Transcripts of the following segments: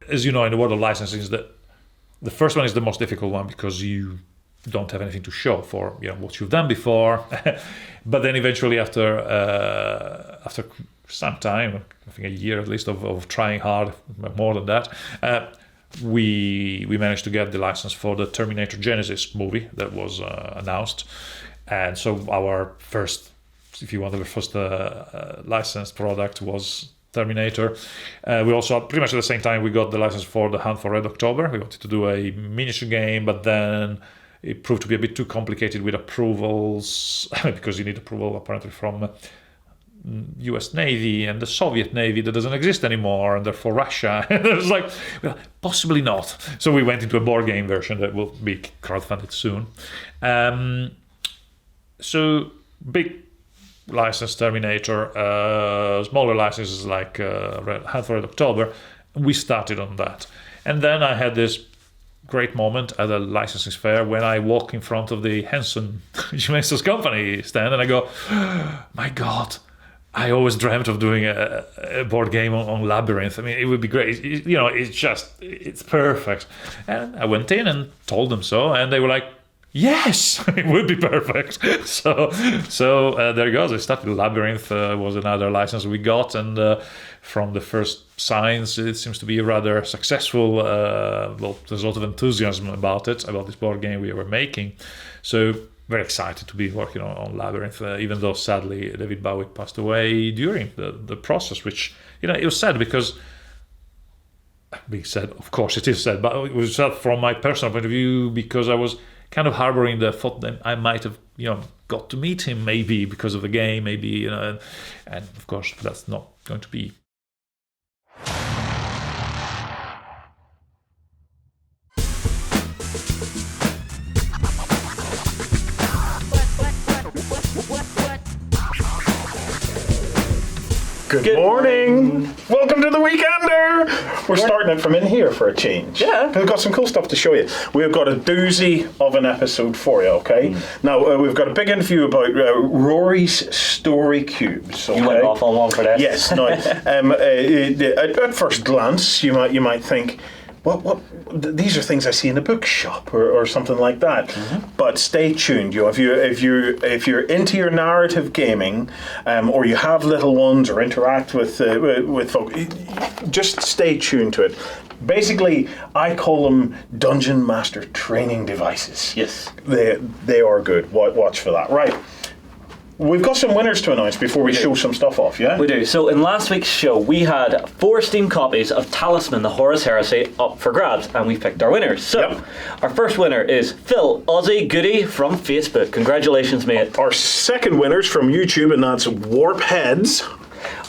as you know, in the world of licensing, is that the first one is the most difficult one because you don't have anything to show for what you've done before. But then eventually, after some time, I think a year at least of trying hard, more than that, we managed to get the license for the Terminator Genesis movie that was announced. And so our first, if you want, the first licensed product was Terminator. We also, pretty much at the same time, we got the license for The Hunt for Red October. We wanted to do a miniature game, but then it proved to be a bit too complicated with approvals, because you need approval apparently from US Navy and the Soviet Navy that doesn't exist anymore, and therefore Russia. And it was like, well, possibly not. So we went into a board game version that will be crowdfunded soon. So big license Terminator, smaller licenses like Hunt for Red October. We started on that. And then I had this great moment at a licensing fair when I walk in front of the Henson Juventus company stand and I go, my God, I always dreamt of doing a board game on Labyrinth. I mean, it would be great. It's perfect. And I went in and told them so, and they were like, yes, it would be perfect. So there you go. I started. Labyrinth was another license we got, and from the first signs, it seems to be rather successful. There's a lot of enthusiasm about this board game we were making. So very excited to be working on Labyrinth, even though sadly David Bowie passed away during the process, which, it was sad because, being said, of course it is sad, but it was sad from my personal point of view because I was kind of harboring the thought that I might have, got to meet him maybe because of the game, maybe, and of course that's not going to be. Good morning. Welcome to the Weekender. We're starting it from in here for a change. Yeah. We've got some cool stuff to show you. We've got a doozy of an episode for you, okay? Now, we've got a big interview about Rory's Story Cubes. Okay? You went off on one for that. Yes. Now, at first glance, you might think, what? These are things I see in a bookshop or something like that. Mm-hmm. But stay tuned. If you're into your narrative gaming, or you have little ones or interact with folk, just stay tuned to it. Basically, I call them Dungeon Master training devices. Yes, they are good. Watch for that. Right. We've got some winners to announce before we show some stuff off, yeah? We do. So in last week's show, we had 4 Steam copies of Talisman, the Horus Heresy, up for grabs, and we picked our winners. So, Our first winner is Phil Aussie Goody from Facebook. Congratulations, mate. Our second winner's from YouTube, and that's Warpheads.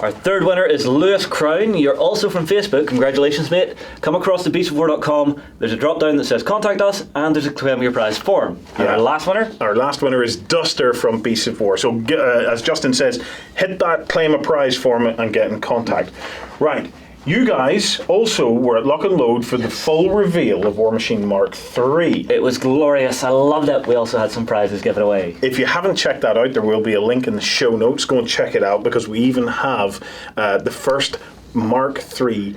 Our third winner is Lewis Crown. You're also from Facebook. Congratulations, mate. Come across to beastofwar.com. There's a drop down that says contact us, and there's a claim your prize form. And our last winner? Our last winner is Duster from Beasts of War. So, as Justin says, hit that claim a prize form and get in contact. Right. You guys also were at Lock and Load for the full reveal of War Machine Mark III. It was glorious. I loved it. We also had some prizes given away. If you haven't checked that out, there will be a link in the show notes. Go and check it out, because we even have the first Mark III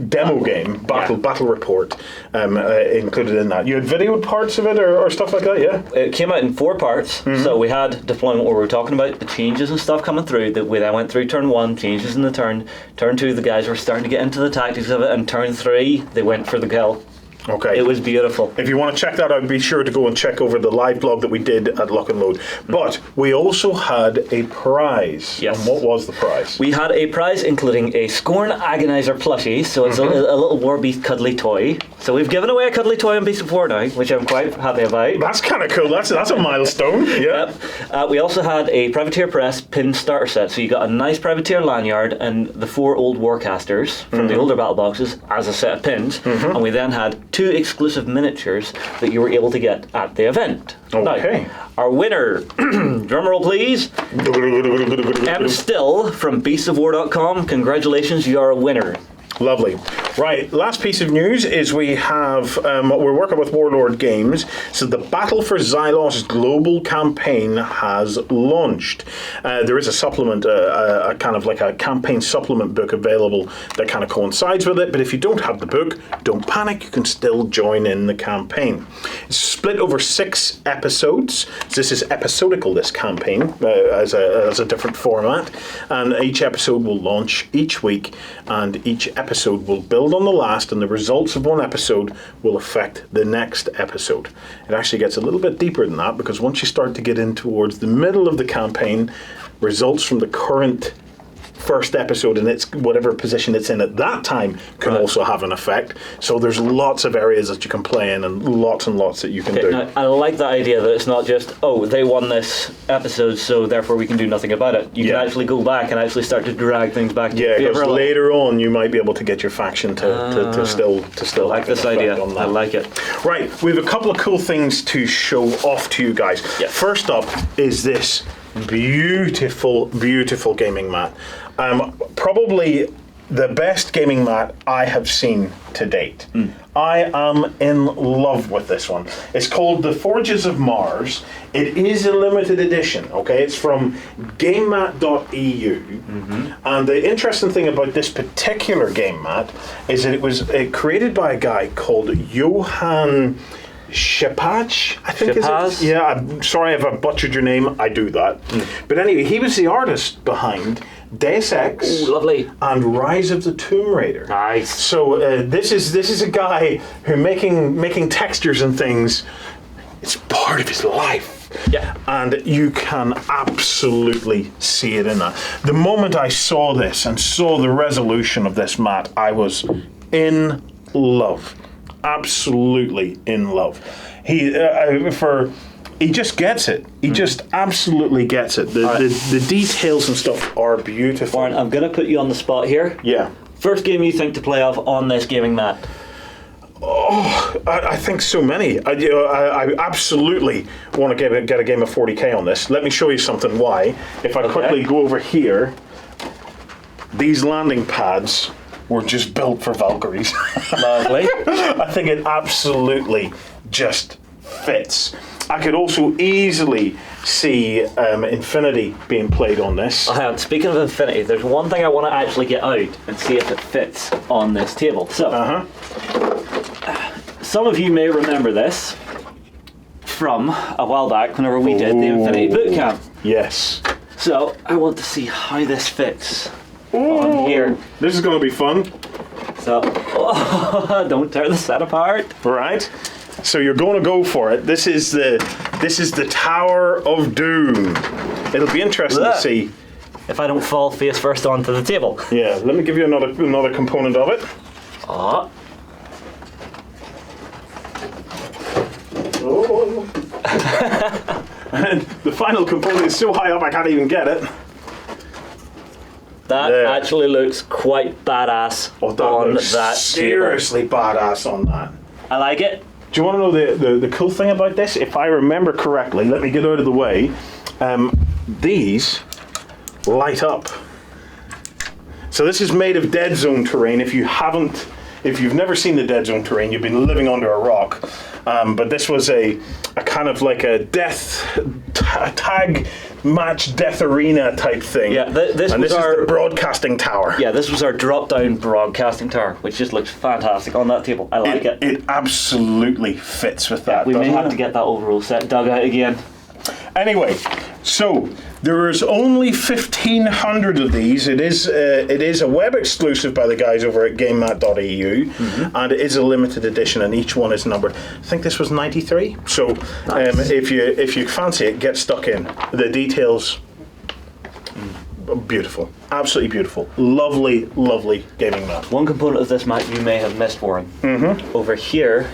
demo game, battle report, included in that. You had videoed parts of it or stuff like that, yeah? It came out in 4 parts. Mm-hmm. So we had deployment where we were talking about the changes and stuff coming through. That we then went through turn 1, changes in the turn 2, the guys were starting to get into the tactics of it, and turn 3, they went for the kill. Okay. It was beautiful. If you want to check that out, be sure to go and check over the live blog that we did at Lock and Load. But we also had a prize. Yes. And what was the prize? We had a prize including a Scorn Agonizer plushie, so it's a little War Beast cuddly toy. So we've given away a cuddly toy on Beast of War now, which I'm quite happy about. That's kind of cool. That's a milestone. Yeah. Yep. We also had a Privateer Press pin starter set. So you got a nice Privateer lanyard and the 4 old Warcasters from the older battle boxes as a set of pins. And we then had 2 exclusive miniatures that you were able to get at the event. Okay. Now, our winner, drumroll please, M. Still from beastofwar.com. Congratulations, you are a winner. Lovely. Right, last piece of news is we have, we're working with Warlord Games, so the Battle for Xylos global campaign has launched. There is a supplement, a kind of like a campaign supplement book available that kind of coincides with it, but if you don't have the book, don't panic, you can still join in the campaign. It's split over 6 episodes. So this is episodical, this campaign, as a different format, and each episode will launch each week, and each episode will build on the last, and the results of one episode will affect the next episode. It actually gets a little bit deeper than that, because once you start to get in towards the middle of the campaign, results from the current first episode and its whatever position it's in at that time can also have an effect. So there's lots of areas that you can play in and lots that you can do. Now, I like the idea that it's not just, oh, they won this episode, so therefore we can do nothing about it. You can actually go back and actually start to drag things back. Yeah, because later on you might be able to get your faction to still I like have an this idea. effect on that. I like it. Right, we have a couple of cool things to show off to you guys. Yes. First up is this beautiful gaming mat. Probably the best gaming mat I have seen to date. I am in love with this one. It's called the Forges of Mars. It is a limited edition, okay? It's from GameMat.eu. And the interesting thing about this particular game mat is that it was created by a guy called Johan Shepach, I think Shepaz? is it? Yeah, I'm sorry if I butchered your name. I do that. But anyway, he was the artist behind Deus Ex Ooh, lovely. and Rise of the Tomb Raider. Nice. So this is a guy who making textures and things. It's part of his life. Yeah. And you can absolutely see it in that. The moment I saw this and saw the resolution of this mat, I was in love. Absolutely in love. He just gets it. He just absolutely gets it. The details and stuff are beautiful. Warren, I'm going to put you on the spot here. Yeah. First game you think to play off on this gaming mat? I think so many. I absolutely want to get a game of 40k on this. Let me show you something why. If I quickly go over here, these landing pads were just built for Valkyries. Lovely. I think it absolutely just fits. I could also easily see Infinity being played on this. Speaking of Infinity, there's one thing I want to actually get out and see if it fits on this table. So, some of you may remember this from a while back whenever we did the Infinity Bootcamp. Yes. So, I want to see how this fits on here. This is going to be fun. So, don't tear the set apart. Right. So you're going to go for it. This is the Tower of Doom. It'll be interesting to see if I don't fall face first onto the table. Yeah, let me give you another component of it. Oh. And the final component is so high up I can't even get it. That actually looks quite badass on that seriously table. Badass on that. I like it. Do you want to know the cool thing about this? If I remember correctly, let me get out of the way. These light up. So this is made of Dead Zone terrain. If you've never seen the Dead Zone terrain, you've been living under a rock. But this was a kind of like a tag match death arena type thing. Yeah, this is the broadcasting tower. Yeah, this was our drop-down broadcasting tower, which just looks fantastic on that table. I like it. It absolutely fits with that. We may have to get that overall set dug out again. Anyway, so there is only 1,500 of these. It is a web exclusive by the guys over at GameMat.eu, and it is a limited edition, and each one is numbered. I think this was 93. So nice. If you fancy it, get stuck in. The details, beautiful, absolutely beautiful, lovely gaming mat. One component of this mat you may have missed, Warren. Over here.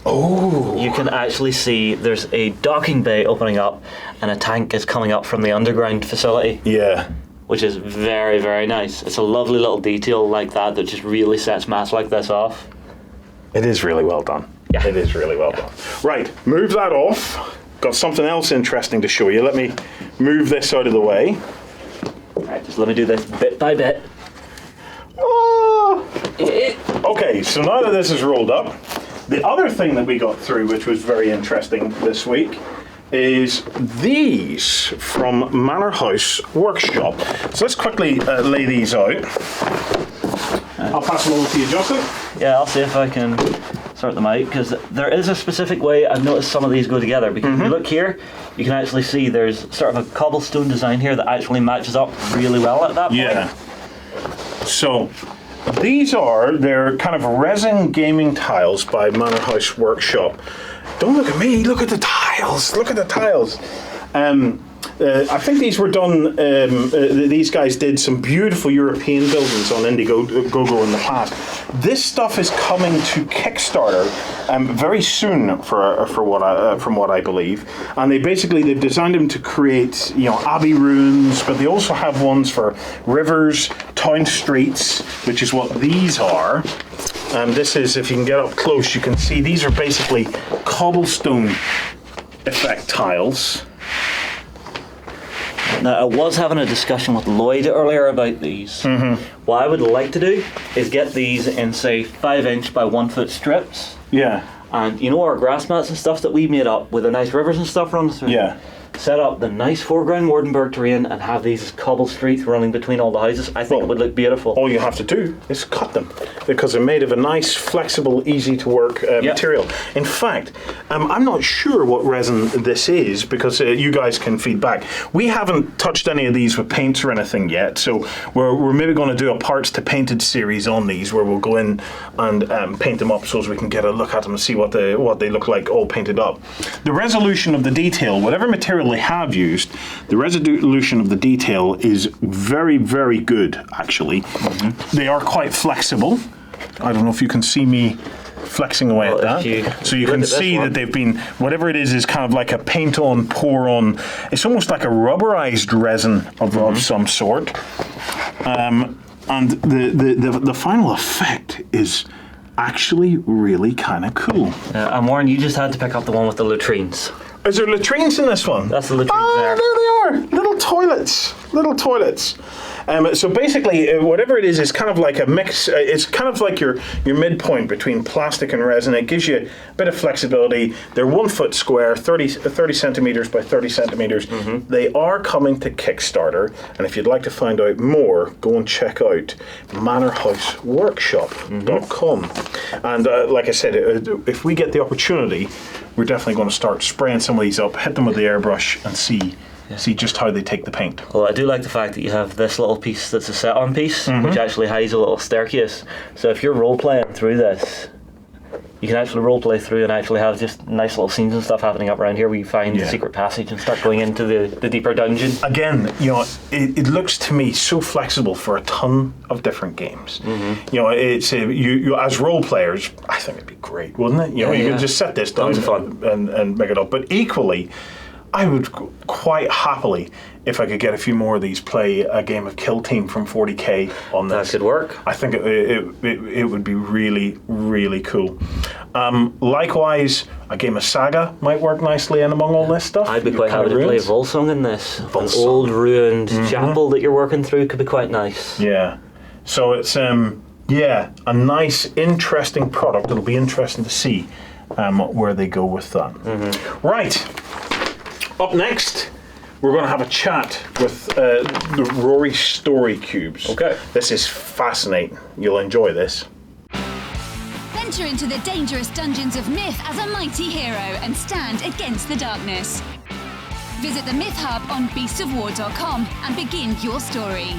Oh! You can actually see there's a docking bay opening up and a tank is coming up from the underground facility. Yeah. Which is very, very nice. It's a lovely little detail like that just really sets mats like this off. It is really well done. Yeah. It is really well done. Right, move that off. Got something else interesting to show you. Let me move this out of the way. Right, just let me do this bit by bit. Oh! Okay, so now that this is rolled up, the other thing that we got through, which was very interesting this week, is these from Manor House Workshop. So let's quickly lay these out. I'll pass them over to you, Justin. Yeah, I'll see if I can sort them out, because there is a specific way I've noticed some of these go together, because if you look here, you can actually see there's sort of a cobblestone design here that actually matches up really well at that point. Yeah. So they're kind of resin gaming tiles by Manor House Workshop. Don't look at me, look at the tiles, look at the tiles. I think these were done, these guys did some beautiful European buildings on Indiegogo in the past. This stuff is coming to Kickstarter very soon, from what I believe. And they've designed them to create, abbey ruins, but they also have ones for rivers, town streets, which is what these are. This is, if you can get up close, you can see these are basically cobblestone effect tiles. Now, I was having a discussion with Lloyd earlier about these. What I would like to do is get these in, say, 5-inch by 1-foot strips. Yeah. And our grass mats and stuff that we made up with the nice rivers and stuff running through. Yeah. Set up the nice foreground Wardenburg terrain and have these as cobble streets running between all the houses. I think it would look beautiful. All you have to do is cut them, because they're made of a nice, flexible, easy to work material. In fact, I'm not sure what resin this is, because you guys can feed back. We haven't touched any of these with paints or anything yet, so we're maybe going to do a parts to painted series on these, where we'll go in and paint them up so as we can get a look at them and see what they look like all painted up. The resolution of the detail, whatever material they have used, the resolution of the detail is very, very good, actually. They are quite flexible. I don't know if you can see me flexing away at that. So you can see that they've been, whatever it is kind of like a paint on, pour on. It's almost like a rubberized resin of some sort. And the final effect is actually really kind of cool. And Warren, you just had to pick up the one with the latrines. Is there latrines in this one? That's the latrines there. There they are. Little toilets. So basically, whatever it is kind of like a mix. It's kind of like your midpoint between plastic and resin. It gives you a bit of flexibility. They're 1 foot square, 30 centimeters by 30 centimeters. They are coming to Kickstarter, and if you'd like to find out more, go and check out manorhouseworkshop.com. And like I said, if we get the opportunity, we're definitely going to start spraying some of these up, hit them with the airbrush, and see just how they take the paint. Well, I do like the fact that you have this little piece that's a set-on piece, which actually hides a little staircase. So if you're role-playing through this, you can actually role-play through and actually have just nice little scenes and stuff happening up around here where you find the secret passage and start going into the deeper dungeon. Again, it looks to me so flexible for a ton of different games. It's you as role players, I think it'd be great, wouldn't it? You can just set this down and make it up. But equally, I would quite happily, if I could get a few more of these, play a game of Kill Team from 40k on this. That could work. I think it would be really, really cool. Likewise, a game of Saga might work nicely in among all this stuff. I'd be quite happy to play Volsung in this. An old ruined chapel that you're working through could be quite nice. Yeah. So it's a nice, interesting product. It'll be interesting to see where they go with that. Right. Up next, we're going to have a chat with the Rory Story Cubes. Okay. This is fascinating. You'll enjoy this. Venture into the dangerous dungeons of myth as a mighty hero and stand against the darkness. Visit the Myth Hub on beastsofwar.com and begin your story.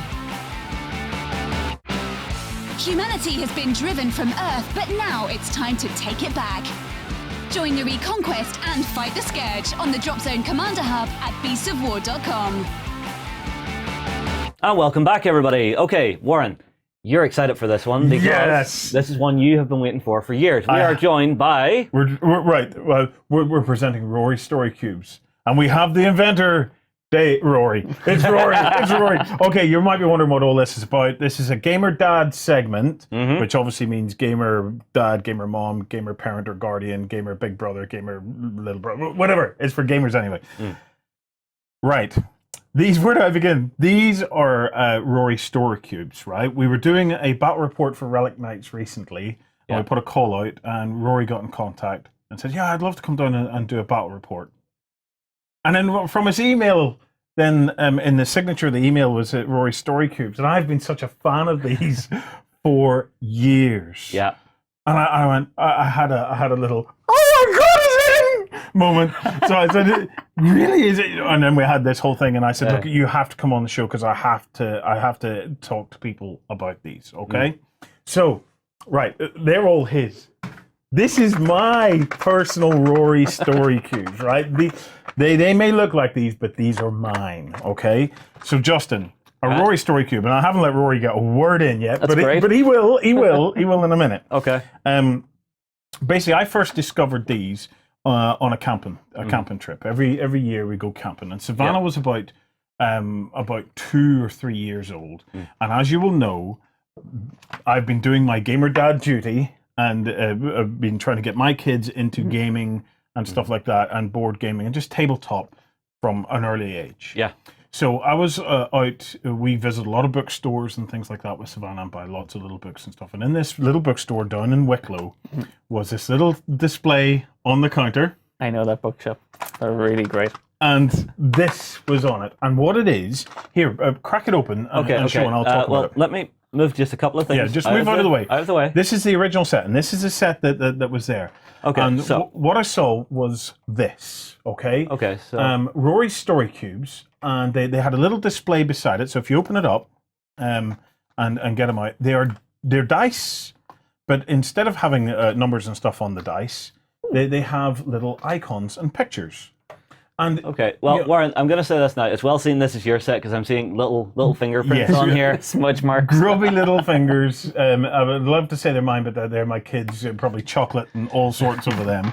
Humanity has been driven from Earth, but now it's time to take it back. Join the Reconquest and fight the Scourge on the Drop Zone Commander Hub at beastsofwar.com. And welcome back, everybody. Okay, Warren, you're excited for this one because this is one you have been waiting for years. We are joined by... We're right. Well, we're presenting Rory Story Cubes. And we have the inventor... Rory. It's Rory. It's Rory. Okay, you might be wondering what all this is about. This is a gamer dad segment, which obviously means gamer dad, gamer mom, gamer parent or guardian, gamer big brother, gamer little brother, whatever. It's for gamers anyway. Right. These, where do I begin? These are Rory Story Cubes, right? We were doing a battle report for Relic Knights recently, and we put a call out, and Rory got in contact and said, yeah, I'd love to come down and do a battle report. And then from his email, then in the signature of the email was Rory Story Cubes, and I've been such a fan of these for years. Yeah. And I had a little, oh my God, it's in moment. So I said, really, is it? And then we had this whole thing, and I said, look, you have to come on the show because I have to talk to people about these, okay? So, right, they're all his. This is my personal Rory Story Cubes, right? They may look like these, but these are mine, okay? So, Justin, a Rory Story Cube, and I haven't let Rory get a word in yet, but he will in a minute. Okay. Basically, I first discovered these on a camping trip. Every year we go camping, and Savannah was about 2 or 3 years old, and as you will know, I've been doing my gamer dad duty, and I've been trying to get my kids into gaming and stuff like that, and board gaming, and just tabletop from an early age. Yeah. So I was out, we visited a lot of bookstores and things like that with Savannah and buy lots of little books and stuff. And in this little bookstore down in Wicklow was this little display on the counter. I know that bookshop. They're really great. And this was on it. And what it is, here, crack it open and show, and I'll talk about it. Let me move just a couple of things. Yeah, just move out of the way. Out of the way. This is the original set, and this is a set that was there. Okay, and so what I saw was this, okay? Okay, so Rory's Story Cubes, and they had a little display beside it. So if you open it up and get them out, they're dice, but instead of having numbers and stuff on the dice, they have little icons and pictures. And okay, well, Warren, I'm going to say this now. It's well seen this is your set because I'm seeing little fingerprints on here. Smudge marks. Grubby little fingers. I would love to say they're mine, but they're my kids. Probably chocolate and all sorts over them.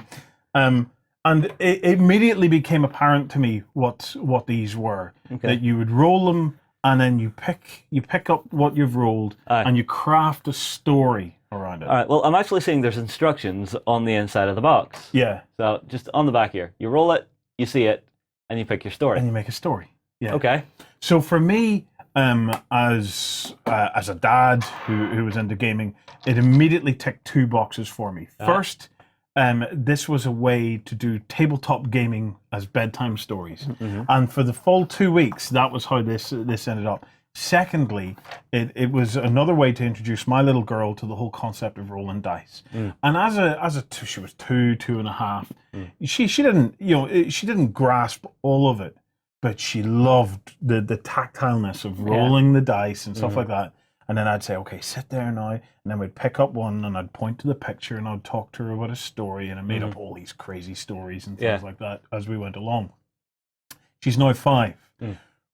And it immediately became apparent to me what these were. Okay. That you would roll them, and then you pick up what you've rolled, and you craft a story around it. All right. Well, I'm actually seeing there's instructions on the inside of the box. Yeah. So just on the back here, you roll it, you see it, and you pick your story. And you make a story. Yeah. Okay. So for me, as a dad who was into gaming, it immediately ticked 2 boxes for me. First, this was a way to do tabletop gaming as bedtime stories, and for the full 2 weeks, that was how this ended up. Secondly, it was another way to introduce my little girl to the whole concept of rolling dice. And as she was 2.5, she didn't grasp all of it, but she loved the tactileness of rolling the dice and stuff like that. And then I'd say, okay, sit there now, and then we'd pick up one, and I'd point to the picture, and I'd talk to her about a story, and I made up all these crazy stories and things like that as we went along. She's now 5.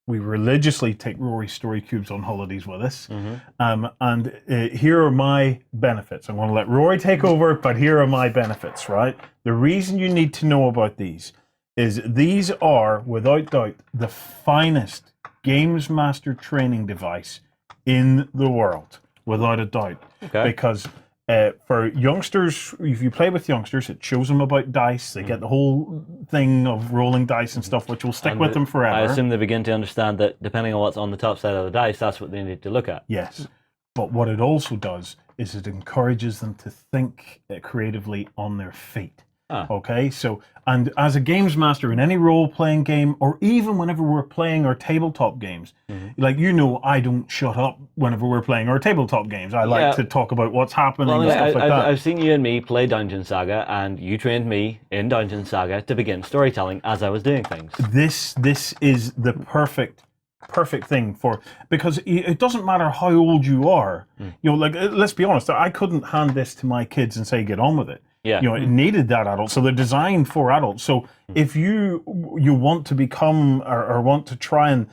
We religiously take Rory Story Cubes on holidays with us. And here are my benefits. I'm going to let Rory take over, but here are my benefits, right? The reason you need to know about these is these are, without doubt, the finest Games Master training device in the world, without a doubt. Okay. Because for youngsters, if you play with youngsters, it shows them about dice. They get the whole thing of rolling dice and stuff, which will stick with them forever. I assume they begin to understand that depending on what's on the top side of the dice, that's what they need to look at. Yes. But what it also does is it encourages them to think creatively on their feet. Okay, so, and as a games master in any role-playing game, or even whenever we're playing our tabletop games, like, I don't shut up whenever we're playing our tabletop games. I like to talk about what's happening and stuff like that. I've seen you and me play Dungeon Saga, and you trained me in Dungeon Saga to begin storytelling as I was doing things. This is the perfect thing because it doesn't matter how old you are. Like, let's be honest, I couldn't hand this to my kids and say, get on with it. Yeah. It needed that adult. So they're designed for adults. So if you want to become or want to try and,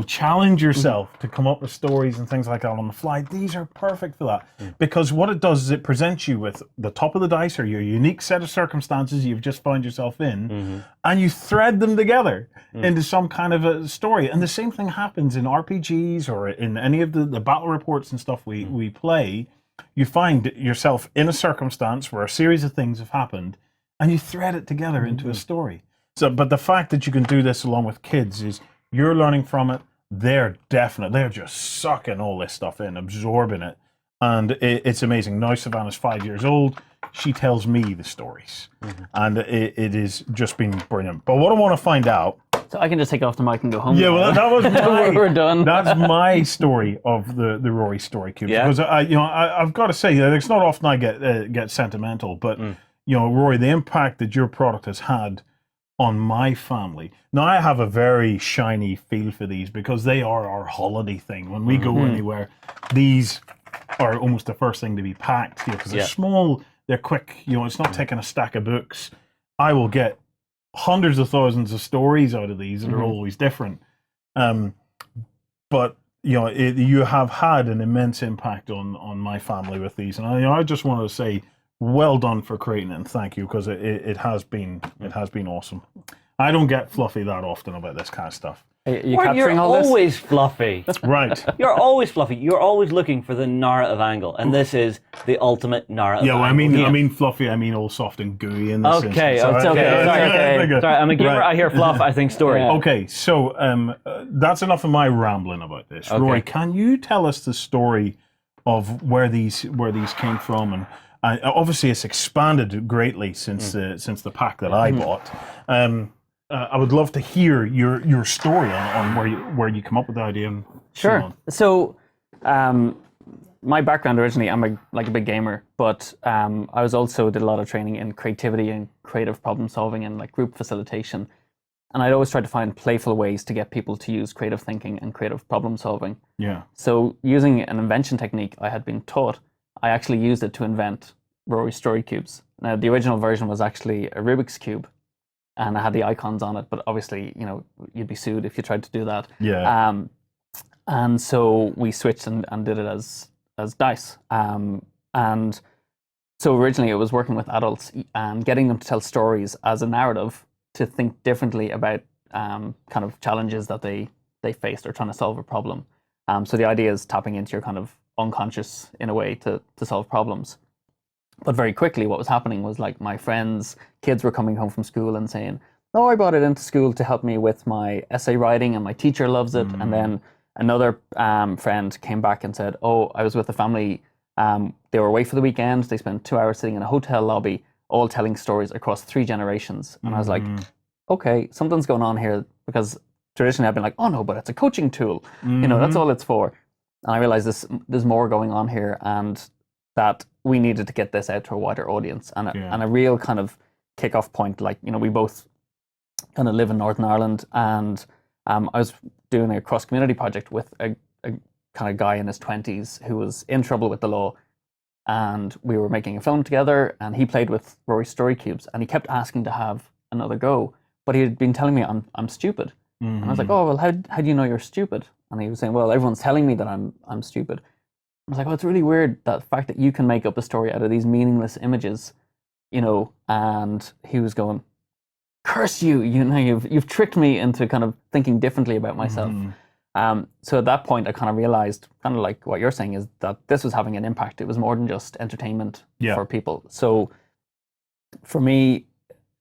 challenge yourself to come up with stories and things like that on the fly, these are perfect for that. Because what it does is it presents you with the top of the dice or your unique set of circumstances you've just found yourself in, and you thread them together into some kind of a story. And the same thing happens in RPGs or in any of the battle reports and stuff we play. You find yourself in a circumstance where a series of things have happened, and you thread it together into a story. So, but the fact that you can do this along with kids is You're learning from it. They're just sucking all this stuff in, absorbing it. And it's amazing. Now Savannah's 5 years old. She tells me the stories. And it has just been brilliant. But what I want to find out... So I can just take off the mic and go home. Yeah, well, that was We're done. That's my story of the Rory Story Cubes. Yeah. Because I've got to say, it's not often I get sentimental, but Rory, the impact that your product has had on my family. Now I have a very shiny feel for these because they are our holiday thing. When we go anywhere, these are almost the first thing to be packed because they're small, they're quick. It's not taking a stack of books. I will get hundreds of thousands of stories out of these that are always different. But you have had an immense impact on my family with these, and I just want to say, well done for creating it, and thank you, because it has been awesome. I don't get fluffy that often about this kind of stuff. Are you Well, capturing you're all this? always fluffy. Right. You're always fluffy. You're always looking for the narrative angle, and this is the ultimate narrative. Yeah, well, I angle. mean fluffy. I mean all soft and gooey in this Okay, instance. it's okay. Sorry. Sorry, I'm a gamer. Right. I hear fluff. I think story. Yeah. Okay, so that's enough of my rambling about this. Rory, can you tell us the story of where these came from? And obviously, it's expanded greatly since the pack that I bought. I would love to hear your story on where you come up with the idea. And Sure. So, my background originally, I'm a big gamer, but I was also did a lot of training in creativity and creative problem solving and like group facilitation. And I'd always tried to find playful ways to get people to use creative thinking and creative problem solving. Yeah. So using an invention technique I had been taught, I actually used it to invent Rory Story Cubes. Now, the original version was actually a Rubik's Cube, and I had the icons on it, but obviously, you'd be sued if you tried to do that. Yeah. And so we switched and did it as dice. And so originally it was working with adults and getting them to tell stories as a narrative to think differently about kind of challenges that they faced or trying to solve a problem. So the idea is tapping into your kind of unconscious in a way to solve problems. But very quickly what was happening was like my friends, kids were coming home from school and saying, "Oh, I brought it into school to help me with my essay writing and my teacher loves it." And then another friend came back and said, "Oh, I was with a family. They were away for the weekend. They spent 2 hours sitting in a hotel lobby, all telling stories across 3 generations." And I was like, okay, something's going on here, because traditionally I've been like, oh no, but it's a coaching tool. That's all it's for. And I realized there's more going on here, and that we needed to get this out to a wider audience, and a real kind of kickoff point. Like, we both kind of live in Northern Ireland, and I was doing a cross-community project with a kind of guy in his 20s who was in trouble with the law, and we were making a film together, and he played with Rory Story Cubes, and he kept asking to have another go, but he had been telling me I'm stupid. And I was like, "Oh, well, how do you know you're stupid?" And he was saying, "Well, everyone's telling me that I'm stupid." I was like, "Oh, it's really weird, that fact that you can make up a story out of these meaningless images, And he was going, "Curse you! You've tricked me into kind of thinking differently about myself." So at that point, I kind of realized, kind of like what you're saying, is that this was having an impact. It was more than just entertainment for people. So for me,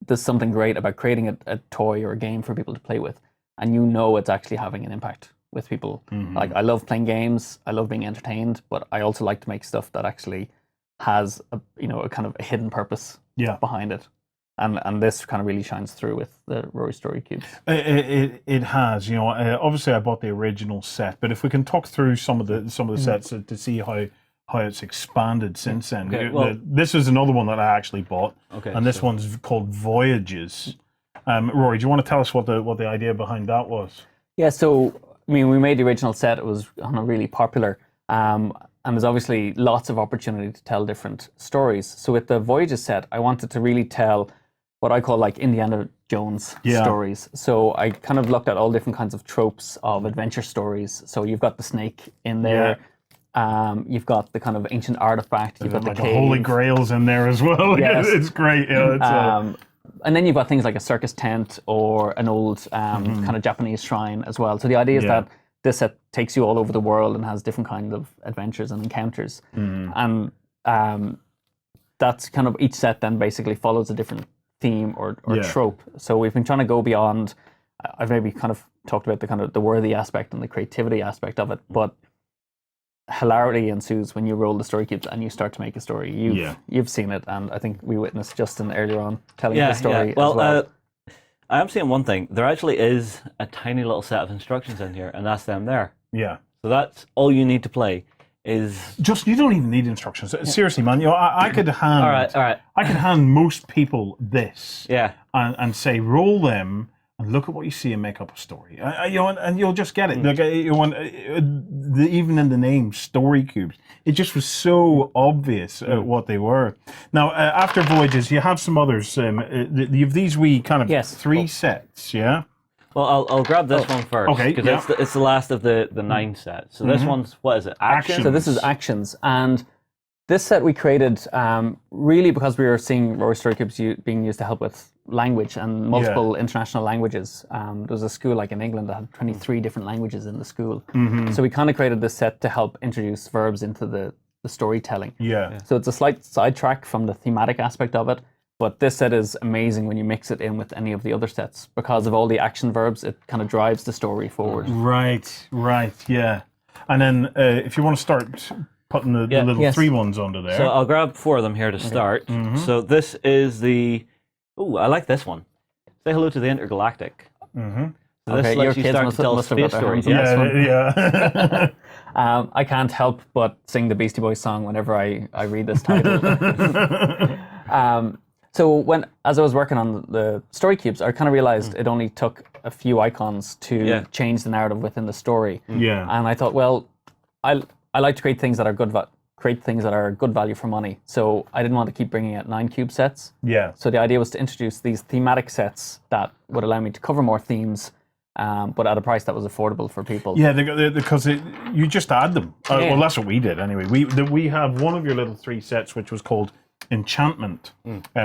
there's something great about creating a toy or a game for people to play with, and it's actually having an impact with people. Like, I love playing games, I love being entertained, but I also like to make stuff that actually has a kind of a hidden purpose behind it. And this kind of really shines through with the Rory Story Cubes. It has, obviously I bought the original set, but if we can talk through some of the sets to see how it's expanded since then. Okay, well, this is another one that I actually bought, and this so one's called Voyages. Rory, do you want to tell us what the idea behind that was? Yeah, so we made the original set. It was really popular, and there's obviously lots of opportunity to tell different stories. So with the Voyages set, I wanted to really tell what I call like Indiana Jones stories. So I kind of looked at all different kinds of tropes of adventure stories. So you've got the snake in there. You've got the kind of ancient artifact. You've got the cave. Holy Grails in there as well. Yes. It's great. And then you've got things like a circus tent or an old kind of Japanese shrine as well. So the idea is that this set takes you all over the world and has different kinds of adventures and encounters. And that's kind of, each set then basically follows a different theme or trope. So we've been trying to go beyond. I've maybe kind of talked about the kind of the worthy aspect and the creativity aspect of it, but hilarity ensues when you roll the story cubes and you start to make a story. You've seen it, and I think we witnessed Justin earlier on telling the story Well, as well. I am seeing one thing. There actually is a tiny little set of instructions in here, and that's them there. Yeah. So that's all you need to play. Is Just you don't even need instructions. Seriously, man. I could hand. all right. I could hand most people this. Yeah. And say roll them and look at what you see and make up a story. And you'll just get it. Like even in the name, story cubes, it just was so obvious what they were. Now, after Voyages, you have some others. You have these wee kind of three sets. Yeah. Well, I'll grab this one first. Okay, Because it's the last of the 9 sets. So this one's, what is it? Action? So this is Actions, and this set we created really because we were seeing Rory Story Cubes being used to help with language and multiple international languages. There was a school like in England that had 23 different languages in the school. So we kind of created this set to help introduce verbs into the storytelling. Yeah. So it's a slight sidetrack from the thematic aspect of it. But this set is amazing when you mix it in with any of the other sets because of all the action verbs. It kind of drives the story forward. Right, yeah. And then if you want to start putting the little 3 ones under there. So I'll grab 4 of them here to start. So this is the... Oh, I like this one. Say hello to the Intergalactic. So this lets you start to tell a space story. Yeah. I can't help but sing the Beastie Boys song whenever I read this title. So as I was working on the story cubes, I kind of realized it only took a few icons to change the narrative within the story. Yeah. And I thought, well, I like to create things that are good value for money. So I didn't want to keep bringing out 9 cube sets. Yeah. So the idea was to introduce these thematic sets that would allow me to cover more themes, but at a price that was affordable for people. Yeah, because you just add them. Well, that's what we did anyway. We have one of your little 3 sets, which was called Enchantment,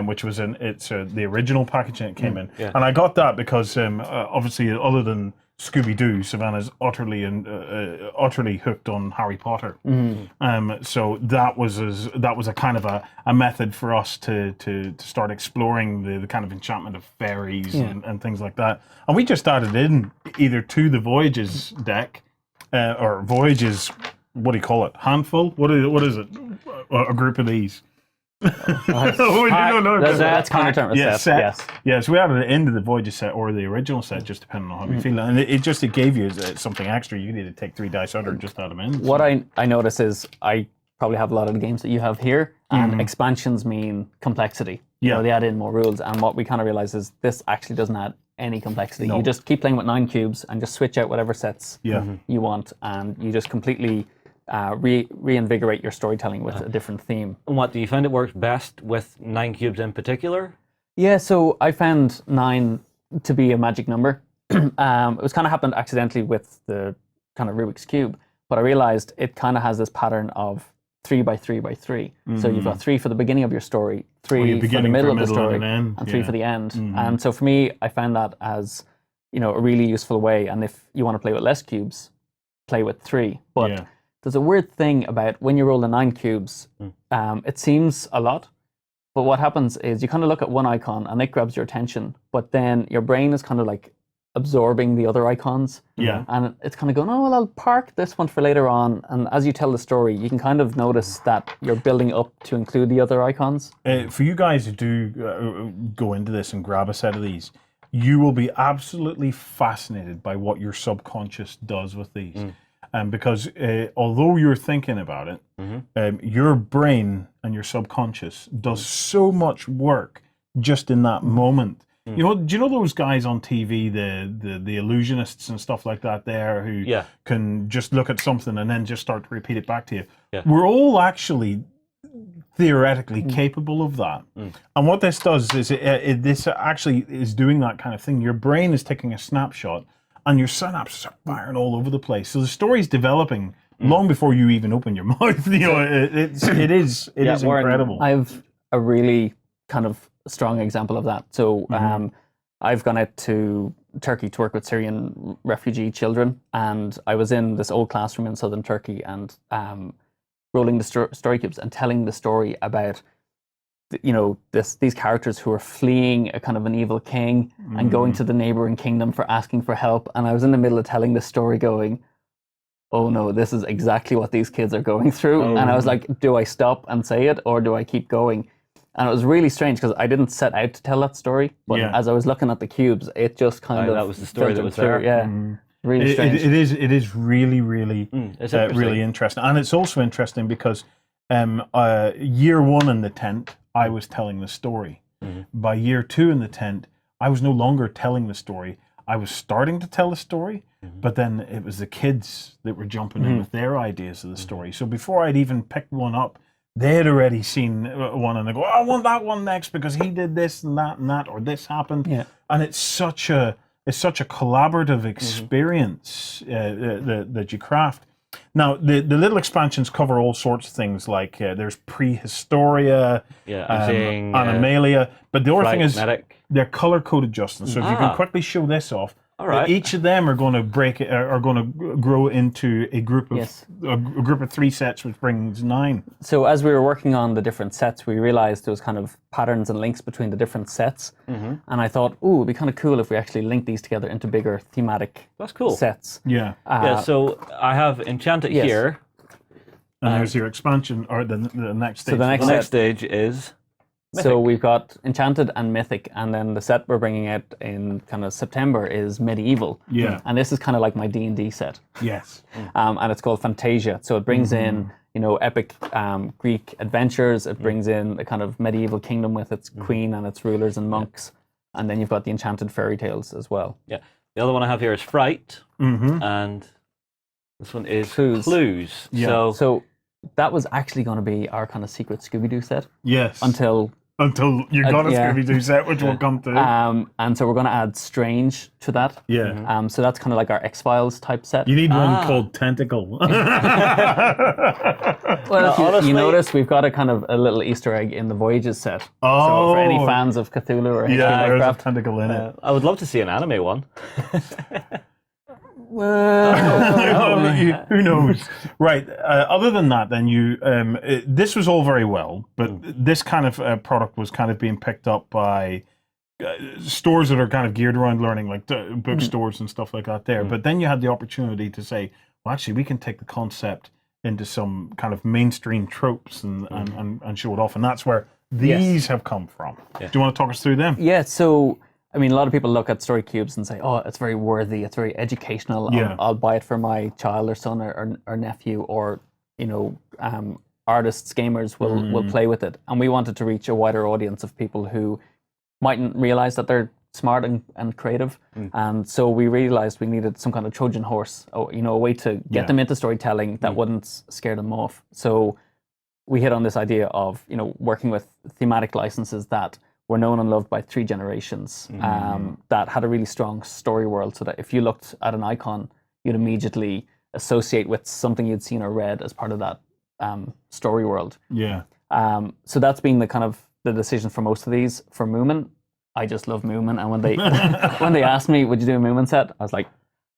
which was the original packaging it came in, and I got that because obviously, other than Scooby-Doo, Savannah's utterly hooked on Harry Potter. So that was a kind of a method for us to start exploring the kind of enchantment of fairies and things like that. And we just added in either to the Voyages deck or Voyages, what do you call it? Handful? What is it? A group of these. That's kind of term set. Yes. Yeah, so we added it into the Voyages set or the original set, just depending on how you feel. And it gave you something extra. You needed to take 3 dice out or just add them in. What I notice is I probably have a lot of the games that you have here, and expansions mean complexity. You know, they add in more rules, and what we kind of realize is this actually doesn't add any complexity. You just keep playing with 9 cubes and just switch out whatever sets you want, and you just completely reinvigorate your storytelling with a different theme. And what, do you find it works best with 9 cubes in particular? Yeah, so I found 9 to be a magic number. It was kind of happened accidentally with the kind of Rubik's Cube, but I realized it kind of has this pattern of 3 by 3 by 3. So you've got 3 for the beginning of your story, 3 for the middle of the story, and 3 for the end. And so for me, I found that as a really useful way. And if you want to play with less cubes, play with 3. But there's a weird thing about when you roll the 9 cubes, it seems a lot, but what happens is you kind of look at one icon and it grabs your attention, but then your brain is kind of like absorbing the other icons. Yeah. And it's kind of going, oh, well, I'll park this one for later on. And as you tell the story, you can kind of notice that you're building up to include the other icons. For you guys who do go into this and grab a set of these, you will be absolutely fascinated by what your subconscious does with these. Because although you're thinking about it, your brain and your subconscious does so much work just in that moment. Do you know those guys on TV, the illusionists and stuff like that there who can just look at something and then just start to repeat it back to you? We're all actually theoretically capable of that. And what this does is this actually is doing that kind of thing. Your brain is taking a snapshot and your synapses are firing all over the place. So the story's developing long before you even open your mouth. It is incredible. I have a really kind of strong example of that. So I've gone out to Turkey to work with Syrian refugee children, and I was in this old classroom in southern Turkey and rolling the story cubes and telling the story about these characters who are fleeing a kind of an evil king, and going to the neighboring kingdom for asking for help. And I was in the middle of telling this story going, oh no, this is exactly what these kids are going through. And I was like, do I stop and say it or do I keep going? And it was really strange because I didn't set out to tell that story, but as I was looking at the cubes, it just kind of that was the story that was there. Yeah, really strange. It is really really interesting, and it's also interesting because year one in the tent, I was telling the story. By year two in the tent, I was no longer telling the story. I was starting to tell the story, but then it was the kids that were jumping in with their ideas of the story. So before I'd even picked one up, they had already seen one and they go, I want that one next because he did this and that, or this happened. Yeah. And it's such a collaborative experience that you craft. Now, the little expansions cover all sorts of things, like there's Prehistoria, Animalia, but the other thing is they're color-coded, Justin. So if you can quickly show this off, each of them are going to grow into a group of 3 sets, which brings 9. So as we were working on the different sets, we realized there was kind of patterns and links between the different sets, and I thought, it'd be kind of cool if we actually link these together into bigger thematic sets. Yeah. So I have Enchanted here. And there's your expansion, or the next stage. So the next stage is Mythic. So we've got Enchanted and Mythic, and then the set we're bringing out in kind of September is Medieval. Yeah. And this is kind of like my D&D set. Yes. And it's called Fantasia. So it brings in, epic Greek adventures. It brings in the kind of medieval kingdom with its queen and its rulers and monks. And then you've got the enchanted fairy tales as well. Yeah. The other one I have here is Fright. And this one is Clues. Yeah. So that was actually going to be our kind of secret Scooby-Doo set. Yes. Until you got a Scooby-Doo set, which will come through. And so we're going to add Strange to that. Yeah. So that's kind of like our X-Files type set. You need one called Tentacle. Well, honestly, you notice we've got a little Easter egg in the Voyages set. So for any fans of Cthulhu or H.P. Lovecraft, there's a tentacle in it. I would love to see an anime one. Well, who knows? Right. Other than that, then this was all very well, but this kind of product was kind of being picked up by stores that are kind of geared around learning, like bookstores and stuff like that there. But then you had the opportunity to say, well, actually, we can take the concept into some kind of mainstream tropes and show it off. And that's where these have come from. Yeah. Do you want to talk us through them? Yeah. So, I mean, a lot of people look at story cubes and say, oh, it's very worthy, it's very educational, I'll buy it for my child or son or nephew, or, artists, gamers will play with it. And we wanted to reach a wider audience of people who mightn't realize that they're smart and creative. And so we realized we needed some kind of Trojan horse, a way to get them into storytelling that wouldn't scare them off. So we hit on this idea of, working with thematic licenses that were known and loved by 3 generations, that had a really strong story world, so that if you looked at an icon, you'd immediately associate with something you'd seen or read as part of that story world. Yeah. So that's been the decision for most of these. For Moomin, I just love Moomin, and when they when they asked me, would you do a Moomin set, I was like,